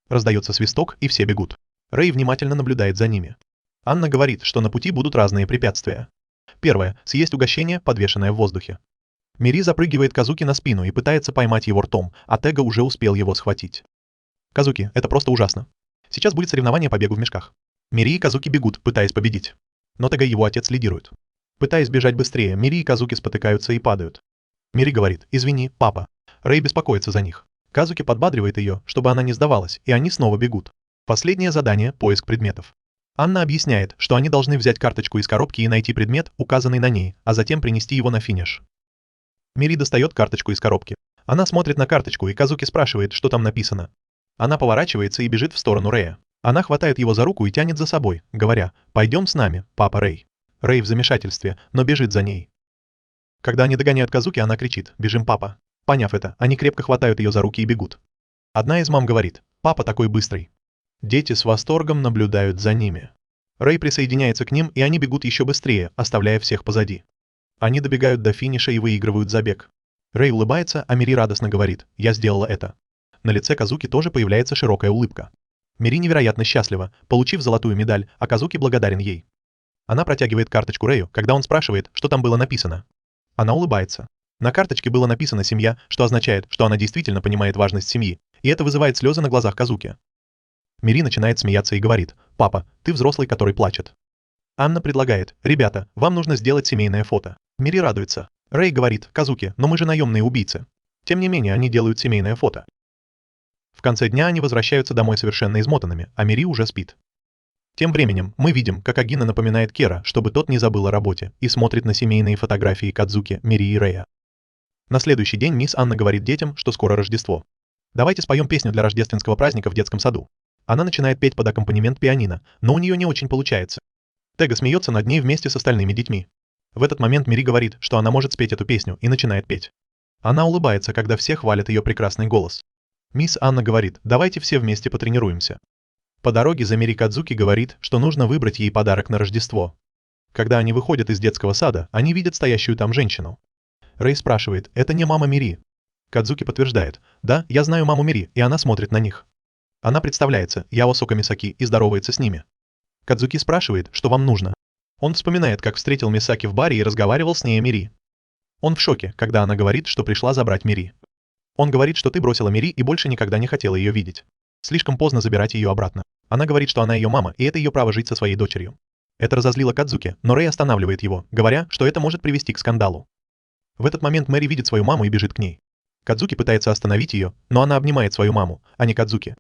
A: Раздается свисток, и все бегут. Рэй внимательно наблюдает за ними. Анна говорит, что на пути будут разные препятствия. Первое – съесть угощение, подвешенное в воздухе. Мири запрыгивает Казуки на спину и пытается поймать его ртом, а Тега уже успел его схватить. Казуки, это просто ужасно. Сейчас будет соревнование по бегу в мешках. Мири и Казуки бегут, пытаясь победить. Но Тега и его отец лидируют. Пытаясь бежать быстрее, Мири и Казуки спотыкаются и падают. Мири говорит: «Извини, папа». Рэй беспокоится за них. Казуки подбадривает ее, чтобы она не сдавалась, и они снова бегут. Последнее задание – поиск предметов. Анна объясняет, что они должны взять карточку из коробки и найти предмет, указанный на ней, а затем принести его на финиш. Мири достает карточку из коробки. Она смотрит на карточку, и Казуки спрашивает, что там написано. Она поворачивается и бежит в сторону Рэя. Она хватает его за руку и тянет за собой, говоря: «Пойдем с нами, папа Рэй». Рэй в замешательстве, но бежит за ней. Когда они догоняют Казуки, она кричит: «Бежим, папа». Поняв это, они крепко хватают ее за руки и бегут. Одна из мам говорит: «Папа такой быстрый». Дети с восторгом наблюдают за ними. Рэй присоединяется к ним, и они бегут еще быстрее, оставляя всех позади. Они добегают до финиша и выигрывают забег. Рэй улыбается, а Мири радостно говорит: «Я сделала это». На лице Казуки тоже появляется широкая улыбка. Мири невероятно счастлива, получив золотую медаль, а Казуки благодарен ей. Она протягивает карточку Рэю, когда он спрашивает, что там было написано. Она улыбается. На карточке было написано «семья», что означает, что она действительно понимает важность семьи, и это вызывает слезы на глазах Казуки. Мири начинает смеяться и говорит: «Папа, ты взрослый, который плачет». Анна предлагает: «Ребята, вам нужно сделать семейное фото». Мири радуется. Рэй говорит: «Казуки, но мы же наемные убийцы». Тем не менее, они делают семейное фото. В конце дня они возвращаются домой совершенно измотанными, а Мири уже спит. Тем временем мы видим, как Агина напоминает Кера, чтобы тот не забыл о работе, и смотрит на семейные фотографии Кадзуки, Мири и Рэя. На следующий день мисс Анна говорит детям, что скоро Рождество. «Давайте споем песню для рождественского праздника в детском саду». Она начинает петь под аккомпанемент пианино, но у нее не очень получается. Тега смеется над ней вместе с остальными детьми. В этот момент Мири говорит, что она может спеть эту песню, и начинает петь. Она улыбается, когда все хвалят ее прекрасный голос. Мисс Анна говорит: «Давайте все вместе потренируемся». По дороге за Мири Кадзуки говорит, что нужно выбрать ей подарок на Рождество. Когда они выходят из детского сада, они видят стоящую там женщину. Рэй спрашивает: «Это не мама Мири?» Кадзуки подтверждает: «Да, я знаю маму Мири, и она смотрит на них». Она представляется: «Я Осока Мисаки», и здоровается с ними. Кадзуки спрашивает, что вам нужно. Он вспоминает, как встретил Мисаки в баре и разговаривал с ней о Мири. Он в шоке, когда она говорит, что пришла забрать Мири. Он говорит, что ты бросила Мири и больше никогда не хотела ее видеть. Слишком поздно забирать ее обратно. Она говорит, что она ее мама, и это ее право жить со своей дочерью. Это разозлило Кадзуки, но Рэй останавливает его, говоря, что это может привести к скандалу. В этот момент Мэри видит свою маму и бежит к ней. Кадзуки пытается остановить ее, но она обнимает свою маму, а не Кадзуки.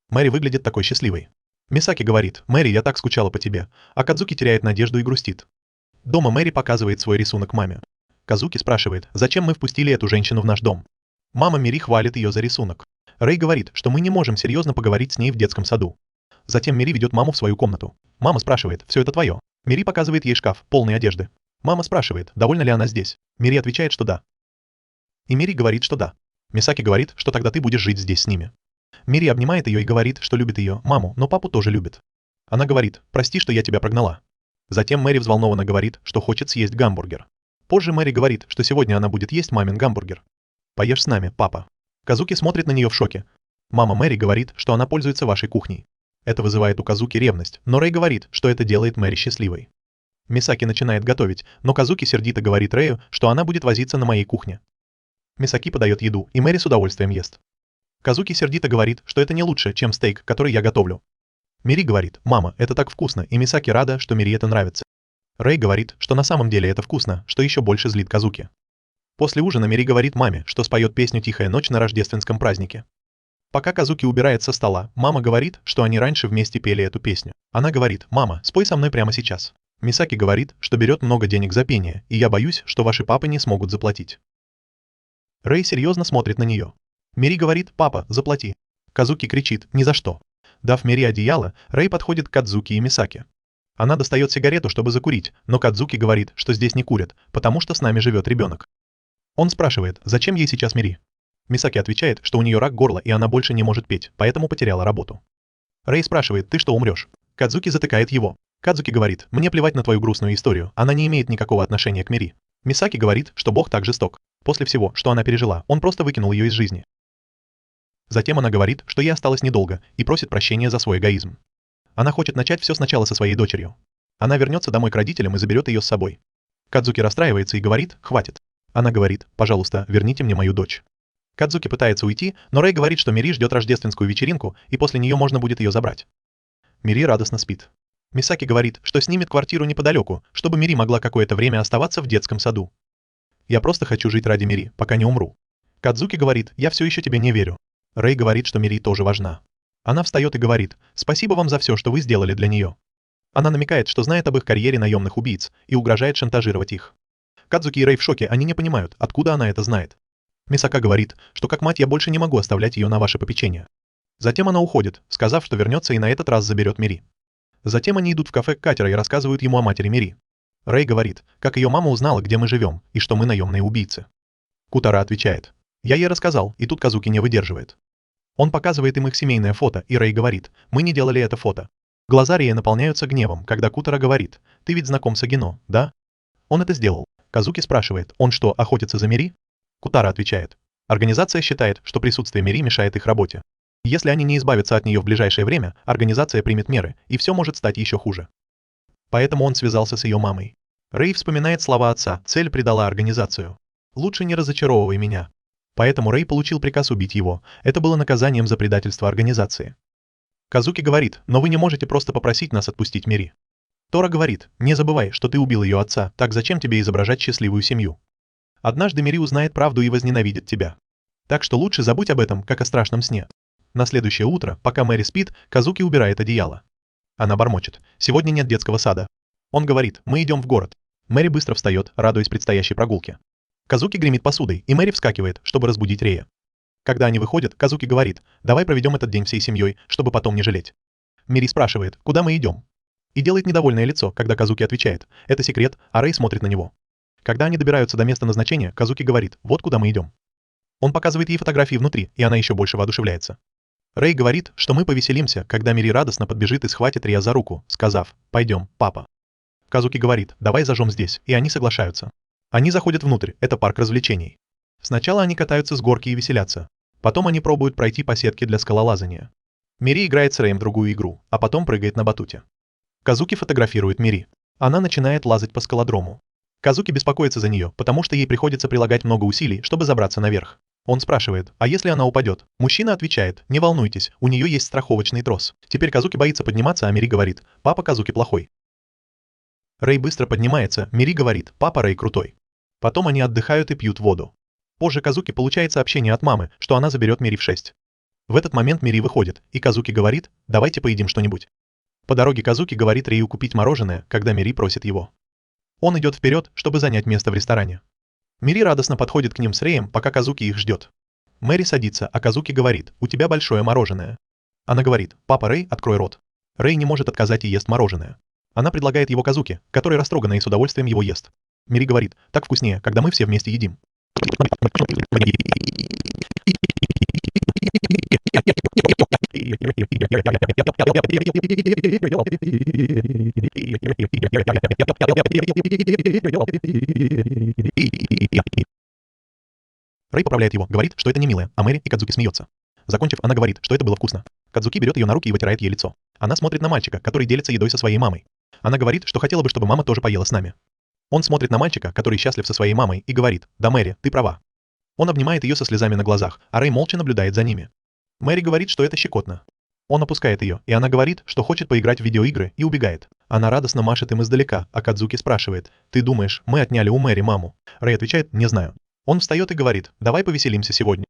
A: Мэри выглядит такой счастливой. Мисаки говорит: «Мэри, я так скучала по тебе», а Кадзуки теряет надежду и грустит. Дома Мэри показывает свой рисунок маме. Казуки спрашивает, зачем мы впустили эту женщину в наш дом. Мама Мири хвалит ее за рисунок. Рэй говорит, что мы не можем серьезно поговорить с ней в детском саду. Затем Мири ведет маму в свою комнату. Мама спрашивает: «Все это твое?» Мири показывает ей шкаф, полный одежды. Мама спрашивает, довольна ли она здесь. Мири отвечает, что да. И Мири говорит, что да. Мисаки говорит, что тогда ты будешь жить здесь с ними. Мири обнимает ее и говорит, что любит ее, маму, но папу тоже любит. Она говорит, прости, что я тебя прогнала. Затем Мэри взволнованно говорит, что хочет съесть гамбургер. Позже Мэри говорит, что сегодня она будет есть мамин гамбургер. «Поешь с нами, папа». Казуки смотрит на нее в шоке. Мама Мэри говорит, что она пользуется вашей кухней. Это вызывает у Казуки ревность, но Рэй говорит, что это делает Мэри счастливой. Мисаки начинает готовить, но Казуки сердито говорит Рэю, что она будет возиться на моей кухне. Мисаки подает еду, и Мэри с удовольствием ест. Казуки сердито говорит, что это не лучше, чем стейк, который я готовлю. Мири говорит, мама, это так вкусно, и Мисаки рада, что Мири это нравится. Рэй говорит, что на самом деле это вкусно, что еще больше злит Казуки. После ужина Мири говорит маме, что споет песню «Тихая ночь» на рождественском празднике. Пока Казуки убирает со стола, мама говорит, что они раньше вместе пели эту песню. Она говорит, мама, спой со мной прямо сейчас. Мисаки говорит, что берет много денег за пение, и я боюсь, что ваши папы не смогут заплатить. Рэй серьезно смотрит на нее. Мири говорит, папа, заплати. Казуки кричит, ни за что. Дав Мири одеяло, Рэй подходит к Кадзуки и Мисаки. Она достает сигарету, чтобы закурить, но Кадзуки говорит, что здесь не курят, потому что с нами живет ребенок. Он спрашивает, зачем ей сейчас Мири. Мисаки отвечает, что у нее рак горла и она больше не может петь, поэтому потеряла работу. Рэй спрашивает, ты что, умрешь? Кадзуки затыкает его. Кадзуки говорит, мне плевать на твою грустную историю, она не имеет никакого отношения к Мири. Мисаки говорит, что Бог так жесток. После всего, что она пережила, он просто выкинул ее из жизни. Затем она говорит, что ей осталось недолго, и просит прощения за свой эгоизм. Она хочет начать все сначала со своей дочерью. Она вернется домой к родителям и заберет ее с собой. Кадзуки расстраивается и говорит, хватит. Она говорит, пожалуйста, верните мне мою дочь. Кадзуки пытается уйти, но Рэй говорит, что Мири ждет рождественскую вечеринку, и после нее можно будет ее забрать. Мири радостно спит. Мисаки говорит, что снимет квартиру неподалеку, чтобы Мири могла какое-то время оставаться в детском саду. Я просто хочу жить ради Мири, пока не умру. Кадзуки говорит, я все еще тебе не верю. Рэй говорит, что Мири тоже важна. Она встает и говорит, спасибо вам за все, что вы сделали для нее. Она намекает, что знает об их карьере наемных убийц, и угрожает шантажировать их. Кадзуки и Рэй в шоке, они не понимают, откуда она это знает. Мисака говорит, что как мать я больше не могу оставлять ее на ваше попечение. Затем она уходит, сказав, что вернется и на этот раз заберет Мири. Затем они идут в кафе Катера и рассказывают ему о матери Мири. Рэй говорит, как ее мама узнала, где мы живем, и что мы наемные убийцы. Кутара отвечает. Я ей рассказал, и тут Казуки не выдерживает. Он показывает им их семейное фото, и Рэй говорит, мы не делали это фото. Глаза Рэя наполняются гневом, когда Кутара говорит, ты ведь знаком с Агино, да? Он это сделал. Казуки спрашивает, он что, охотится за Мири? Кутара отвечает. Организация считает, что присутствие Мири мешает их работе. Если они не избавятся от нее в ближайшее время, организация примет меры, и все может стать еще хуже. Поэтому он связался с ее мамой. Рэй вспоминает слова отца, цель предала организацию. Лучше не разочаровывай меня. Поэтому Рэй получил приказ убить его, это было наказанием за предательство организации. Казуки говорит, но вы не можете просто попросить нас отпустить Мири. Тора говорит, не забывай, что ты убил ее отца, так зачем тебе изображать счастливую семью? Однажды Мири узнает правду и возненавидит тебя. Так что лучше забудь об этом, как о страшном сне. На следующее утро, пока Мэри спит, Казуки убирает одеяло. Она бормочет, сегодня нет детского сада. Он говорит, мы идем в город. Мэри быстро встает, радуясь предстоящей прогулке. Казуки гремит посудой, и Мэри вскакивает, чтобы разбудить Рэя. Когда они выходят, Казуки говорит, давай проведем этот день всей семьей, чтобы потом не жалеть. Мири спрашивает, куда мы идем? И делает недовольное лицо, когда Казуки отвечает, это секрет, а Рэй смотрит на него. Когда они добираются до места назначения, Казуки говорит, вот куда мы идем. Он показывает ей фотографии внутри, и она еще больше воодушевляется. Рэй говорит, что мы повеселимся, когда Мири радостно подбежит и схватит Рэя за руку, сказав, пойдем, папа. Казуки говорит, давай зажжем здесь, и они соглашаются. Они заходят внутрь, это парк развлечений. Сначала они катаются с горки и веселятся. Потом они пробуют пройти по сетке для скалолазания. Мири играет с Рэем в другую игру, а потом прыгает на батуте. Казуки фотографирует Мири. Она начинает лазать по скалодрому. Казуки беспокоится за нее, потому что ей приходится прилагать много усилий, чтобы забраться наверх. Он спрашивает, а если она упадет? Мужчина отвечает, не волнуйтесь, у нее есть страховочный трос. Теперь Казуки боится подниматься, а Мири говорит, папа Казуки плохой. Рэй быстро поднимается, Мири говорит, папа Рэй крутой. Потом они отдыхают и пьют воду. Позже Казуки получает сообщение от мамы, что она заберет Мири в 6. В этот момент Мири выходит, и Казуки говорит, давайте поедим что-нибудь. По дороге Казуки говорит Рэю купить мороженое, когда Мири просит его. Он идет вперед, чтобы занять место в ресторане. Мири радостно подходит к ним с Рэем, пока Казуки их ждет. Мэри садится, а Казуки говорит, у тебя большое мороженое. Она говорит, папа Рэй, открой рот. Рэй не может отказать и ест мороженое. Она предлагает его Казуки, который растроганно и с удовольствием его ест. Мири говорит, так вкуснее, когда мы все вместе едим. Рэй поправляет его, говорит, что это не милое, а Мэри и Кадзуки смеется. Закончив, она говорит, что это было вкусно. Кадзуки берет ее на руки и вытирает ей лицо. Она смотрит на мальчика, который делится едой со своей мамой. Она говорит, что хотела бы, чтобы мама тоже поела с нами. Он смотрит на мальчика, который счастлив со своей мамой, и говорит: «Да, Мэри, ты права». Он обнимает ее со слезами на глазах, а Рэй молча наблюдает за ними. Мэри говорит, что это щекотно. Он опускает ее, и она говорит, что хочет поиграть в видеоигры, и убегает. Она радостно машет им издалека, а Кадзуки спрашивает: «Ты думаешь, мы отняли у Мэри маму?» Рэй отвечает: «Не знаю». Он встает и говорит: «Давай повеселимся сегодня».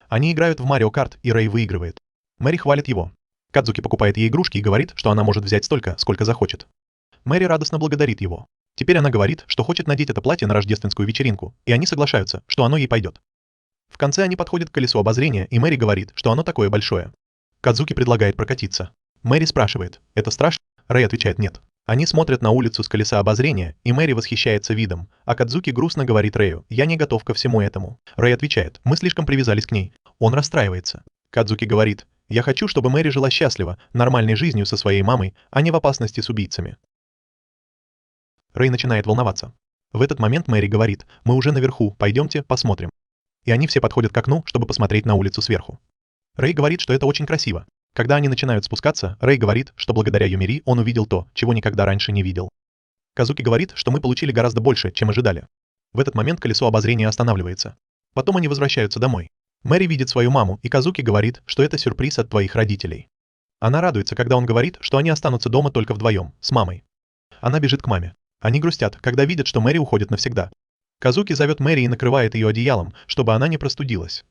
A: Они играют в Марио Карт, и Рэй выигрывает. Мэри хвалит его. Кадзуки покупает ей игрушки и говорит, что она может взять столько, сколько захочет. Мэри радостно благодарит его. Теперь она говорит, что хочет надеть это платье на рождественскую вечеринку, и они соглашаются, что оно ей пойдет. В конце они подходят к колесу обозрения, и Мэри говорит, что оно такое большое. Кадзуки предлагает прокатиться. Мэри спрашивает: «Это страшно?» Рэй отвечает: «Нет». Они смотрят на улицу с колеса обозрения, и Мэри восхищается видом, а Кадзуки грустно говорит Рэю: «Я не готов ко всему этому». Рэй отвечает: «Мы слишком привязались к ней». Он расстраивается. Кадзуки говорит: «Я хочу, чтобы Мэри жила счастливо, нормальной жизнью со своей мамой, а не в опасности с убийцами». Рэй начинает волноваться. В этот момент Мэри говорит: «Мы уже наверху, пойдемте, посмотрим». И они все подходят к окну, чтобы посмотреть на улицу сверху. Рэй говорит, что это очень красиво. Когда они начинают спускаться, Рэй говорит, что благодаря Юмири он увидел то, чего никогда раньше не видел. Кадзуки говорит, что мы получили гораздо больше, чем ожидали. В этот момент колесо обозрения останавливается. Потом они возвращаются домой. Мэри видит свою маму, и Кадзуки говорит, что это сюрприз от твоих родителей. Она радуется, когда он говорит, что они останутся дома только вдвоем, с мамой. Она бежит к маме. Они грустят, когда видят, что Мэри уходит навсегда. Кадзуки зовет Мэри и накрывает ее одеялом, чтобы она не простудилась.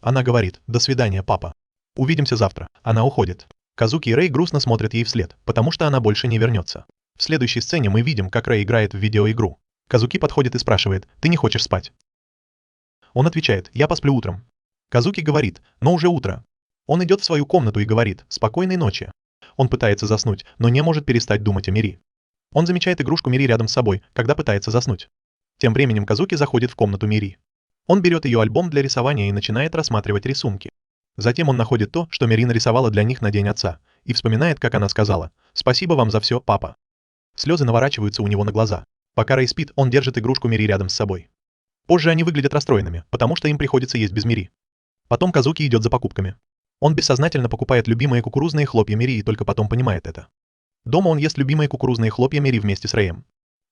A: Она говорит: «До свидания, папа. Увидимся завтра». Она уходит. Кадзуки и Рэй грустно смотрят ей вслед, потому что она больше не вернется. В следующей сцене мы видим, как Рэй играет в видеоигру. Кадзуки подходит и спрашивает: «Ты не хочешь спать?» Он отвечает: «Я посплю утром». Кадзуки говорит: «Но уже утро». Он идет в свою комнату и говорит: «Спокойной ночи». Он пытается заснуть, но не может перестать думать о Мири. Он замечает игрушку Мири рядом с собой, когда пытается заснуть. Тем временем Кадзуки заходит в комнату Мири. Он берет ее альбом для рисования и начинает рассматривать рисунки. Затем он находит то, что Мири нарисовала для них на День отца, и вспоминает, как она сказала: «Спасибо вам за все, папа». Слезы наворачиваются у него на глаза. Пока Рэй спит, он держит игрушку Мири рядом с собой. Позже они выглядят расстроенными, потому что им приходится есть без Мири. Потом Кадзуки идет за покупками. Он бессознательно покупает любимые кукурузные хлопья Мири и только потом понимает это. Дома он ест любимые кукурузные хлопья Мири вместе с Рэем.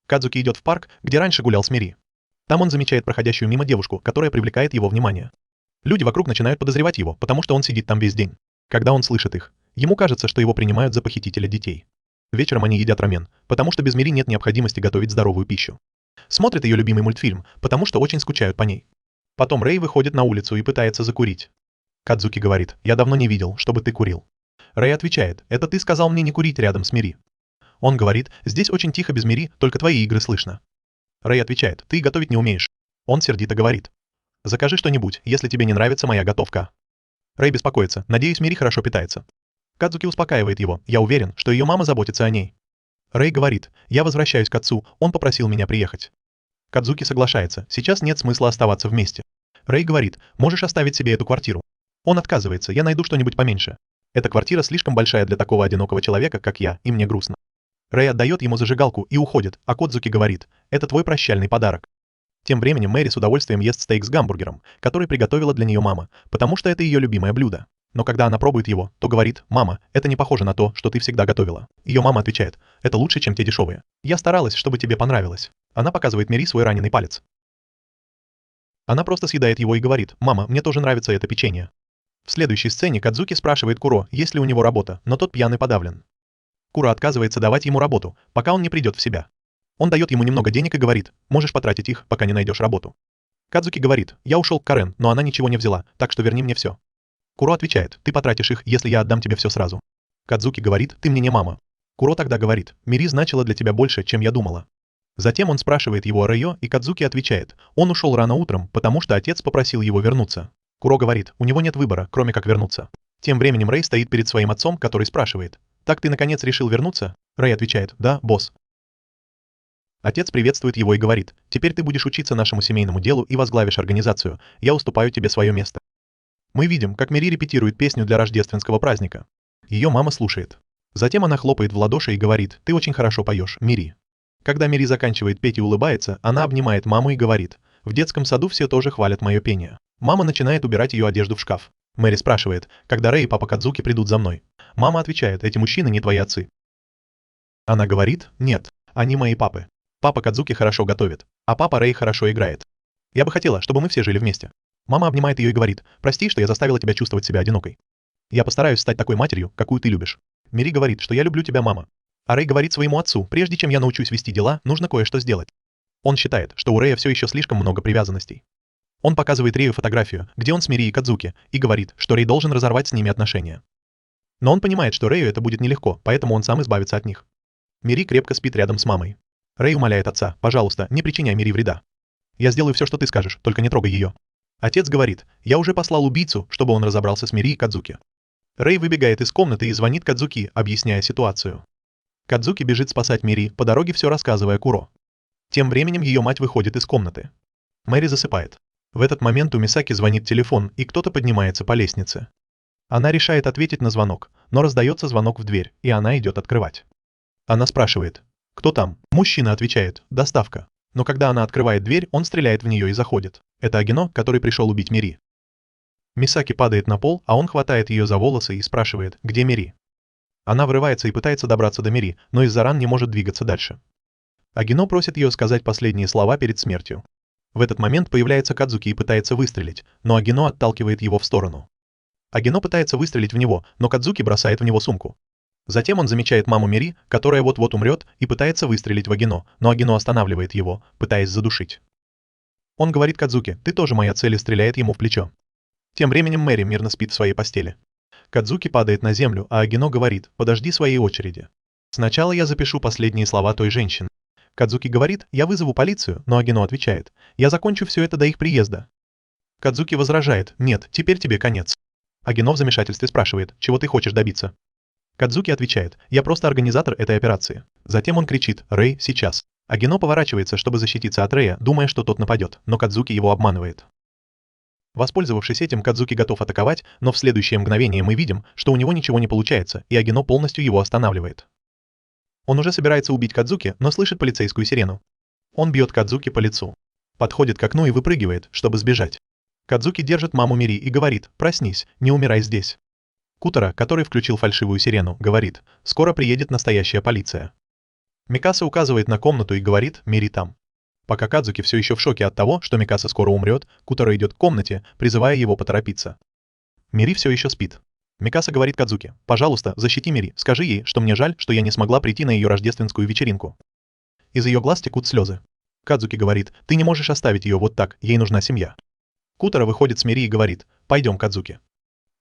A: Кадзуки идет в парк, где раньше гулял с Мири. Там он замечает проходящую мимо девушку, которая привлекает его внимание. Люди вокруг начинают подозревать его, потому что он сидит там весь день. Когда он слышит их, ему кажется, что его принимают за похитителя детей. Вечером они едят рамен, потому что без Мири нет необходимости готовить здоровую пищу. Смотрят ее любимый мультфильм, потому что очень скучают по ней. Потом Рэй выходит на улицу и пытается закурить. Кадзуки говорит: «Я давно не видел, чтобы ты курил». Рэй отвечает: «Это ты сказал мне не курить рядом с Мири». Он говорит: «Здесь очень тихо без Мири, только твои игры слышно». Рэй отвечает: «Ты готовить не умеешь». Он сердито говорит: «Закажи что-нибудь, если тебе не нравится моя готовка». Рэй беспокоится: «Надеюсь, Мири хорошо питается». Кадзуки успокаивает его: «Я уверен, что ее мама заботится о ней». Рэй говорит: «Я возвращаюсь к отцу, он попросил меня приехать». Кадзуки соглашается: «Сейчас нет смысла оставаться вместе». Рэй говорит: «Можешь оставить себе эту квартиру». Он отказывается: «Я найду что-нибудь поменьше. Эта квартира слишком большая для такого одинокого человека, как я, и мне грустно». Рэй отдает ему зажигалку и уходит, а Кадзуки говорит: «Это твой прощальный подарок». Тем временем Мэри с удовольствием ест стейк с гамбургером, который приготовила для нее мама, потому что это ее любимое блюдо. Но когда она пробует его, то говорит: «Мама, это не похоже на то, что ты всегда готовила». Ее мама отвечает: «Это лучше, чем те дешевые. Я старалась, чтобы тебе понравилось». Она показывает Мэри свой раненый палец. Она просто съедает его и говорит: «Мама, мне тоже нравится это печенье». В следующей сцене Кадзуки спрашивает Куро, есть ли у него работа, но тот пьяный подавлен. Куро отказывается давать ему работу, пока он не придет в себя. Он дает ему немного денег и говорит: «Можешь потратить их, пока не найдешь работу». Кадзуки говорит: «Я ушел к Карен, но она ничего не взяла, так что верни мне все». Куро отвечает: «Ты потратишь их, если я отдам тебе все сразу». Кадзуки говорит: «Ты мне не мама». Куро тогда говорит: «Мири значила для тебя больше, чем я думала». Затем он спрашивает его о Рэйо, и Кадзуки отвечает: «Он ушел рано утром, потому что отец попросил его вернуться». Куро говорит: «У него нет выбора, кроме как вернуться». Тем временем Рэй стоит перед своим отцом, который спрашивает: «Так ты наконец решил вернуться?» Рэй отвечает: «Да, босс». Отец приветствует его и говорит: «Теперь ты будешь учиться нашему семейному делу и возглавишь организацию. Я уступаю тебе свое место». Мы видим, как Мири репетирует песню для рождественского праздника. Ее мама слушает. Затем она хлопает в ладоши и говорит: «Ты очень хорошо поешь, Мири». Когда Мири заканчивает петь и улыбается, она обнимает маму и говорит: «В детском саду все тоже хвалят мое пение». Мама начинает убирать ее одежду в шкаф. Мэри спрашивает: «Когда Рэй и папа Кадзуки придут за мной?» Мама отвечает: «Эти мужчины не твои отцы». Она говорит: «Нет, они мои папы. Папа Кадзуки хорошо готовит, а папа Рэй хорошо играет. Я бы хотела, чтобы мы все жили вместе». Мама обнимает ее и говорит: «Прости, что я заставила тебя чувствовать себя одинокой. Я постараюсь стать такой матерью, какую ты любишь». Мири говорит, что «Я люблю тебя, мама». А Рэй говорит своему отцу: «Прежде чем я научусь вести дела, нужно кое-что сделать». Он считает, что у Рэя все еще слишком много привязанностей. Он показывает Рэю фотографию, где он с Мири и Кадзуки, и говорит, что Рэй должен разорвать с ними отношения. Но он понимает, что Рэю это будет нелегко, поэтому он сам избавится от них. Мири крепко спит рядом с мамой. Рэй умоляет отца: «Пожалуйста, не причиняй Мири вреда. Я сделаю все, что ты скажешь, только не трогай ее». Отец говорит: «Я уже послал убийцу, чтобы он разобрался с Мири и Кадзуки». Рэй выбегает из комнаты и звонит Кадзуки, объясняя ситуацию. Кадзуки бежит спасать Мири, по дороге все рассказывая Куро. Тем временем ее мать выходит из комнаты. Мэри засыпает. В этот момент у Мисаки звонит телефон, и кто-то поднимается по лестнице. Она решает ответить на звонок, но раздается звонок в дверь, и она идет открывать. Она спрашивает: «Кто там?» Мужчина отвечает: «Доставка». Но когда она открывает дверь, он стреляет в нее и заходит. Это Агино, который пришел убить Мири. Мисаки падает на пол, а он хватает ее за волосы и спрашивает: «Где Мири?». Она врывается и пытается добраться до Мири, но из-за ран не может двигаться дальше. Агино просит ее сказать последние слова перед смертью. В этот момент появляется Кадзуки и пытается выстрелить, но Агино отталкивает его в сторону. Агино пытается выстрелить в него, но Кадзуки бросает в него сумку. Затем он замечает маму Мири, которая вот-вот умрет, и пытается выстрелить в Агино, но Агино останавливает его, пытаясь задушить. Он говорит Кадзуки: «Ты тоже моя цель», и стреляет ему в плечо. Тем временем Мэри мирно спит в своей постели. Кадзуки падает на землю, а Агино говорит: «Подожди своей очереди. Сначала я запишу последние слова той женщины». Кадзуки говорит: «Я вызову полицию», но Агино отвечает: «Я закончу все это до их приезда». Кадзуки возражает: «Нет, теперь тебе конец». Агино в замешательстве спрашивает: «Чего ты хочешь добиться?». Кадзуки отвечает: «Я просто организатор этой операции». Затем он кричит: «Рэй, сейчас». Агино поворачивается, чтобы защититься от Рэя, думая, что тот нападет, но Кадзуки его обманывает. Воспользовавшись этим, Кадзуки готов атаковать, но в следующее мгновение мы видим, что у него ничего не получается, и Агино полностью его останавливает. Он уже собирается убить Кадзуки, но слышит полицейскую сирену. Он бьет Кадзуки по лицу. Подходит к окну и выпрыгивает, чтобы сбежать. Кадзуки держит маму Мири и говорит: «Проснись, не умирай здесь». Кутара, который включил фальшивую сирену, говорит: «Скоро приедет настоящая полиция». Микаса указывает на комнату и говорит: «Мири там». Пока Кадзуки все еще в шоке от того, что Микаса скоро умрет, Кутара идет к комнате, призывая его поторопиться. Мири все еще спит. Микаса говорит Кадзуки: «Пожалуйста, защити Мири, скажи ей, что мне жаль, что я не смогла прийти на ее рождественскую вечеринку». Из ее глаз текут слезы. Кадзуки говорит: «Ты не можешь оставить ее вот так, ей нужна семья». Кутара выходит с Мири и говорит: «Пойдем, Кадзуки».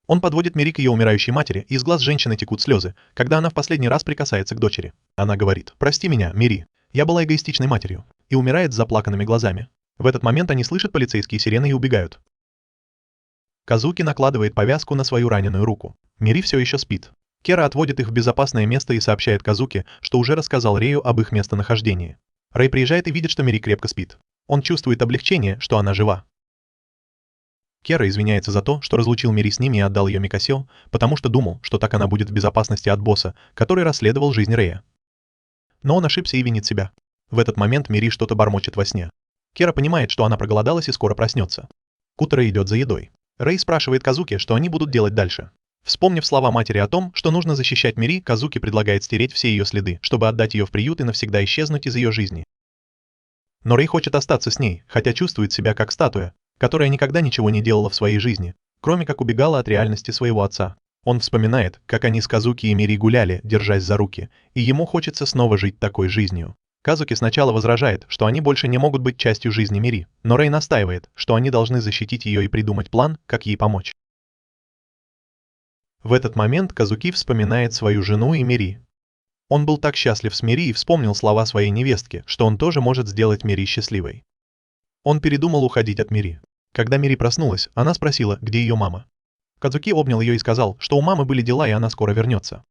A: Он подводит Мири к ее умирающей матери, и из глаз женщины текут слезы, когда она в последний раз прикасается к дочери. Она говорит: «Прости меня, Мири, я была эгоистичной матерью», и умирает с заплаканными глазами. В этот момент они слышат полицейские сирены и убегают. Казуки накладывает повязку на свою раненую руку. Мири все еще спит. Кера отводит их в безопасное место и сообщает Казуки, что уже рассказал Рэю об их местонахождении. Рэй приезжает и видит, что Мири крепко спит. Он чувствует облегчение, что она жива. Кера извиняется за то, что разлучил Мири с ними и отдал ее Микасё, потому что думал, что так она будет в безопасности от босса, который расследовал жизнь Рэя. Но он ошибся и винит себя. В этот момент Мири что-то бормочет во сне. Кера понимает, что она проголодалась и скоро проснется. Кутара идет за едой. Рэй спрашивает Казуки, что они будут делать дальше. Вспомнив слова матери о том, что нужно защищать Мири, Казуки предлагает стереть все ее следы, чтобы отдать ее в приют и навсегда исчезнуть из ее жизни. Но Рэй хочет остаться с ней, хотя чувствует себя как статуя, которая никогда ничего не делала в своей жизни, кроме как убегала от реальности своего отца. Он вспоминает, как они с Казуки и Мири гуляли, держась за руки, и ему хочется снова жить такой жизнью. Казуки сначала возражает, что они больше не могут быть частью жизни Мири, но Рэй настаивает, что они должны защитить ее и придумать план, как ей помочь. В этот момент Казуки вспоминает свою жену и Мири. Он был так счастлив с Мири и вспомнил слова своей невестки, что он тоже может сделать Мири счастливой. Он передумал уходить от Мири. Когда Мири проснулась, она спросила, где ее мама. Кадзуки обнял ее и сказал, что у мамы были дела и она скоро вернется.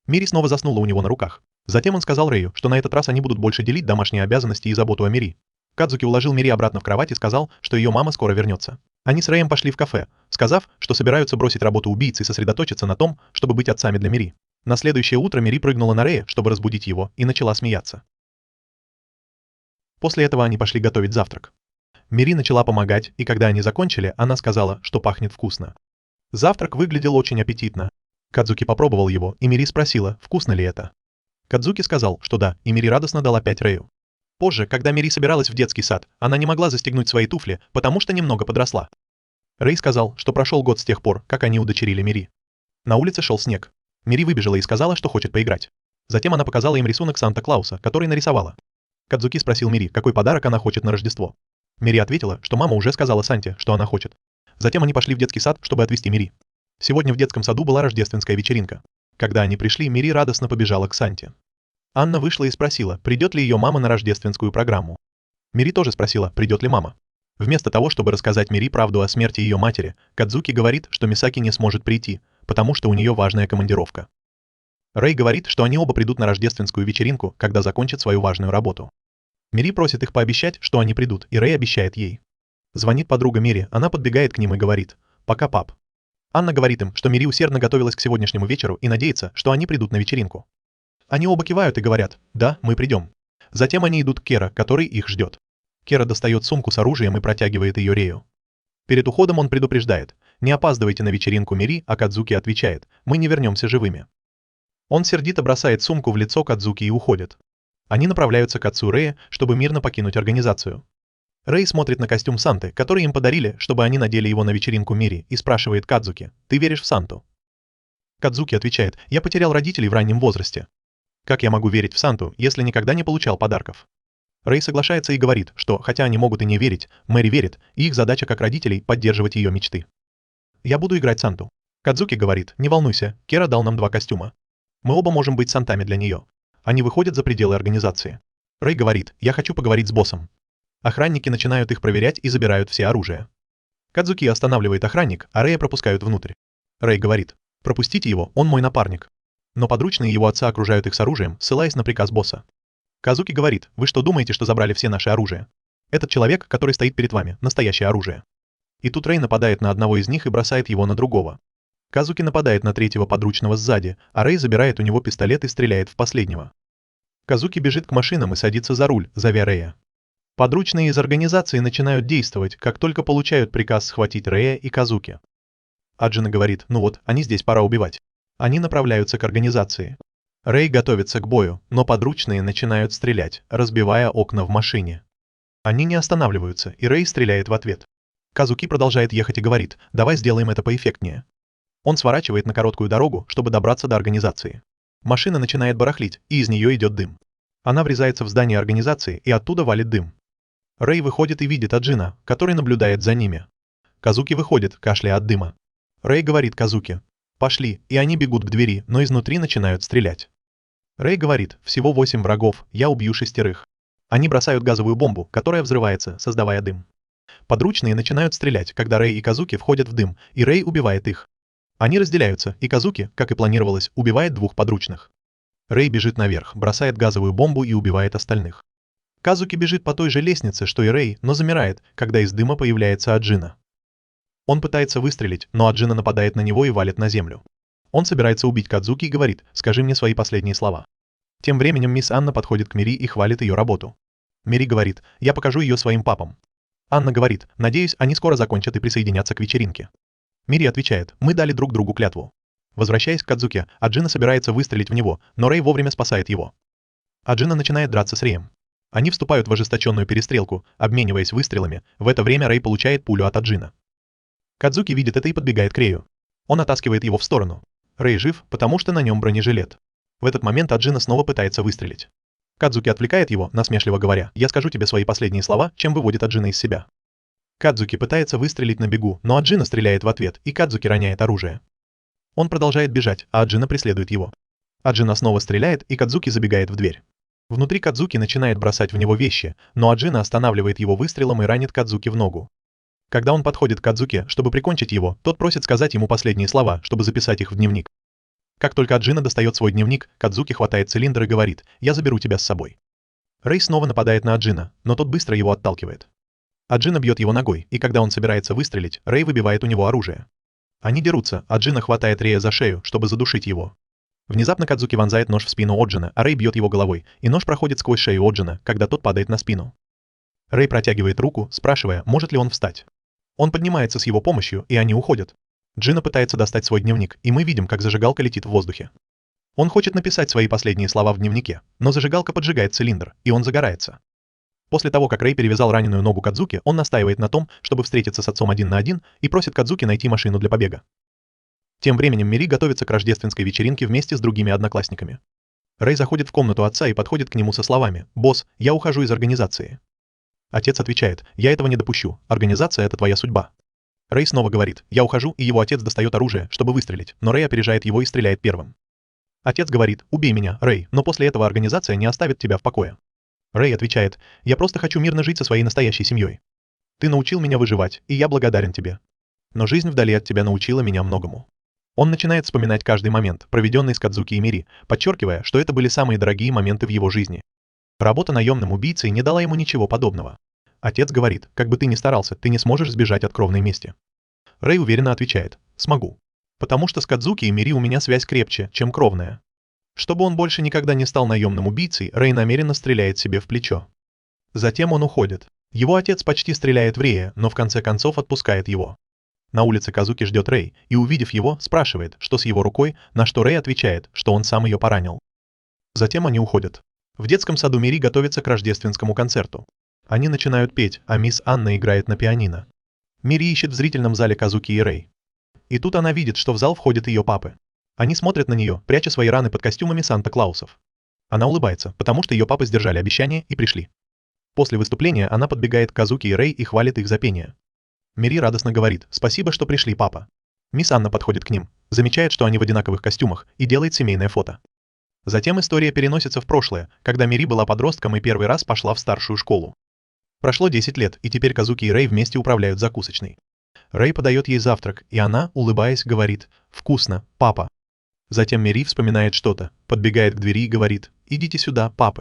A: Мири снова заснула у него на руках. Затем он сказал Рэю, что на этот раз они будут больше делить домашние обязанности и заботу о Мири. Кадзуки уложил Мири обратно в кровать и сказал, что ее мама скоро вернется. Они с Рэем пошли в кафе, сказав, что собираются бросить работу убийцы и сосредоточиться на том, чтобы быть отцами для Мири. На следующее утро Мири прыгнула на Рэя, чтобы разбудить его, и начала смеяться. После этого они пошли готовить завтрак. Мири начала помогать, и когда они закончили, она сказала, что пахнет вкусно. Завтрак выглядел очень аппетитно. Кадзуки попробовал его, и Мири спросила, вкусно ли это. Кадзуки сказал, что да, и Мири радостно дала 5 Рэю. Позже, когда Мири собиралась в детский сад, она не могла застегнуть свои туфли, потому что немного подросла. Рэй сказал, что прошел год с тех пор, как они удочерили Мири. На улице шел снег. Мири выбежала и сказала, что хочет поиграть. Затем она показала им рисунок Санта-Клауса, который нарисовала. Кадзуки спросил Мири, какой подарок она хочет на Рождество. Мири ответила, что мама уже сказала Санте, что она хочет. Затем они пошли в детский сад, чтобы отвезти Мири. Сегодня в детском саду была рождественская вечеринка. Когда они пришли, Мири радостно побежала к Санте. Анна вышла и спросила, придет ли ее мама на рождественскую программу. Мири тоже спросила, придет ли мама. Вместо того, чтобы рассказать Мири правду о смерти ее матери, Кадзуки говорит, что Мисаки не сможет прийти, потому что у нее важная командировка. Рэй говорит, что они оба придут на рождественскую вечеринку, когда закончат свою важную работу. Мири просит их пообещать, что они придут, и Рэй обещает ей. Звонит подруга Мири, она подбегает к ним и говорит, «Пока, пап». Анна говорит им, что Мири усердно готовилась к сегодняшнему вечеру и надеется, что они придут на вечеринку. Они оба кивают и говорят, «Да, мы придем». Затем они идут к Кера, который их ждет. Кера достает сумку с оружием и протягивает ее Рэю. Перед уходом он предупреждает, «Не опаздывайте на вечеринку Мири», а Кадзуки отвечает, «Мы не вернемся живыми». Он сердито бросает сумку в лицо Кадзуки и уходит. Они направляются к отцу Рэя, чтобы мирно покинуть организацию. Рэй смотрит на костюм Санты, который им подарили, чтобы они надели его на вечеринку Мири, и спрашивает Кадзуки, «Ты веришь в Санту?» Кадзуки отвечает, «Я потерял родителей в раннем возрасте. Как я могу верить в Санту, если никогда не получал подарков?» Рэй соглашается и говорит, что, хотя они могут и не верить, Мэри верит, и их задача как родителей – поддерживать ее мечты. «Я буду играть Санту». Кадзуки говорит, «Не волнуйся, Кера дал нам 2 костюма. Мы оба можем быть Сантами для нее». Они выходят за пределы организации. Рэй говорит, «Я хочу поговорить с боссом». Охранники начинают их проверять и забирают все оружие. Кадзуки останавливает охранник, а Рэя пропускают внутрь. Рэй говорит, «Пропустите его, он мой напарник». Но подручные его отца окружают их с оружием, ссылаясь на приказ босса. Кадзуки говорит, «Вы что думаете, что забрали все наше оружие? Этот человек, который стоит перед вами, настоящее оружие». И тут Рэй нападает на одного из них и бросает его на другого. Кадзуки нападает на третьего подручного сзади, а Рэй забирает у него пистолет и стреляет в последнего. Кадзуки бежит к машинам и садится за руль, зовя Рэя. Подручные из организации начинают действовать, как только получают приказ схватить Рэя и Кадзуки. Аджина говорит, «Ну вот, они здесь, пора убивать». Они направляются к организации. Рэй готовится к бою, но подручные начинают стрелять, разбивая окна в машине. Они не останавливаются, и Рэй стреляет в ответ. Кадзуки продолжает ехать и говорит, «Давай сделаем это поэффектнее». Он сворачивает на короткую дорогу, чтобы добраться до организации. Машина начинает барахлить, и из нее идет дым. Она врезается в здание организации, и оттуда валит дым. Рэй выходит и видит Аджина, который наблюдает за ними. Кадзуки выходит, кашляя от дыма. Рэй говорит Кадзуки, «Пошли», и они бегут к двери, но изнутри начинают стрелять. Рэй говорит, «Всего 8 врагов, я убью 6. Они бросают газовую бомбу, которая взрывается, создавая дым. Подручные начинают стрелять, когда Рэй и Кадзуки входят в дым, и Рэй убивает их. Они разделяются, и Кадзуки, как и планировалось, убивает 2 подручных. Рэй бежит наверх, бросает газовую бомбу и убивает остальных. Кадзуки бежит по той же лестнице, что и Рэй, но замирает, когда из дыма появляется Аджина. Он пытается выстрелить, но Аджина нападает на него и валит на землю. Он собирается убить Кадзуки и говорит, «Скажи мне свои последние слова». Тем временем мисс Анна подходит к Мири и хвалит ее работу. Мири говорит, «Я покажу ее своим папам». Анна говорит, «Надеюсь, они скоро закончат и присоединятся к вечеринке». Мири отвечает, «Мы дали друг другу клятву». Возвращаясь к Кадзуке, Аджина собирается выстрелить в него, но Рэй вовремя спасает его. Аджина начинает драться с Рэем. Они вступают в ожесточенную перестрелку, обмениваясь выстрелами, в это время Рэй получает пулю от Аджина. Кадзуки видит это и подбегает к Рэю. Он оттаскивает его в сторону. Рэй жив, потому что на нем бронежилет. В этот момент Аджина снова пытается выстрелить. Кадзуки отвлекает его, насмешливо говоря, «Я скажу тебе свои последние слова», чем выводит Аджина из себя. Кадзуки пытается выстрелить на бегу, но Аджина стреляет в ответ, и Кадзуки роняет оружие. Он продолжает бежать, а Аджина преследует его. Аджина снова стреляет, и Кадзуки забегает в дверь. Внутри Кадзуки начинает бросать в него вещи, но Аджина останавливает его выстрелом и ранит Кадзуки в ногу. Когда он подходит к Кадзуке, чтобы прикончить его, тот просит сказать ему последние слова, чтобы записать их в дневник. Как только Аджина достает свой дневник, Кадзуки хватает цилиндр и говорит: «Я заберу тебя с собой». Рэй снова нападает на Аджина, но тот быстро его отталкивает. Аджина бьет его ногой, и когда он собирается выстрелить, Рэй выбивает у него оружие. Они дерутся, Аджина хватает Рэя за шею, чтобы задушить его. Внезапно Кадзуки вонзает нож в спину Оджина, а Рэй бьет его головой, и нож проходит сквозь шею Оджина, когда тот падает на спину. Рэй протягивает руку, спрашивая, может ли он встать. Он поднимается с его помощью, и они уходят. Джина пытается достать свой дневник, и мы видим, как зажигалка летит в воздухе. Он хочет написать свои последние слова в дневнике, но зажигалка поджигает цилиндр, и он загорается. После того, как Рэй перевязал раненую ногу Кадзуки, он настаивает на том, чтобы встретиться с отцом 1 на 1 и просит Кадзуки найти машину для побега. Тем временем Мири готовится к рождественской вечеринке вместе с другими одноклассниками. Рэй заходит в комнату отца и подходит к нему со словами: «Босс, я ухожу из организации». Отец отвечает: «Я этого не допущу, организация — это твоя судьба». Рэй снова говорит: «Я ухожу», и его отец достает оружие, чтобы выстрелить, но Рэй опережает его и стреляет первым. Отец говорит: «Убей меня, Рэй, но после этого организация не оставит тебя в покое». Рэй отвечает: «Я просто хочу мирно жить со своей настоящей семьей. Ты научил меня выживать, и я благодарен тебе. Но жизнь вдали от тебя научила меня многому». Он начинает вспоминать каждый момент, проведенный с Кадзуки и Мири, подчеркивая, что это были самые дорогие моменты в его жизни. Работа наемным убийцей не дала ему ничего подобного. Отец говорит: «Как бы ты ни старался, ты не сможешь сбежать от кровной мести». Рэй уверенно отвечает: «Смогу. Потому что с Кадзуки и Мири у меня связь крепче, чем кровная». Чтобы он больше никогда не стал наемным убийцей, Рэй намеренно стреляет себе в плечо. Затем он уходит. Его отец почти стреляет в Рэя, но в конце концов отпускает его. На улице Казуки ждет Рэй и, увидев его, спрашивает, что с его рукой, на что Рэй отвечает, что он сам ее поранил. Затем они уходят. В детском саду Мири готовится к рождественскому концерту. Они начинают петь, а мисс Анна играет на пианино. Мири ищет в зрительном зале Казуки и Рэй. И тут она видит, что в зал входят ее папы. Они смотрят на нее, пряча свои раны под костюмами Санта-Клаусов. Она улыбается, потому что ее папы сдержали обещание и пришли. После выступления она подбегает к Казуки и Рэй и хвалит их за пение. Мири радостно говорит: «Спасибо, что пришли, папа». Мисс Анна подходит к ним, замечает, что они в одинаковых костюмах, и делает семейное фото. Затем история переносится в прошлое, когда Мири была подростком и первый раз пошла в старшую школу. Прошло 10 лет, и теперь Казуки и Рэй вместе управляют закусочной. Рэй подает ей завтрак, и она, улыбаясь, говорит: «Вкусно, папа». Затем Мири вспоминает что-то, подбегает к двери и говорит: «Идите сюда, папа».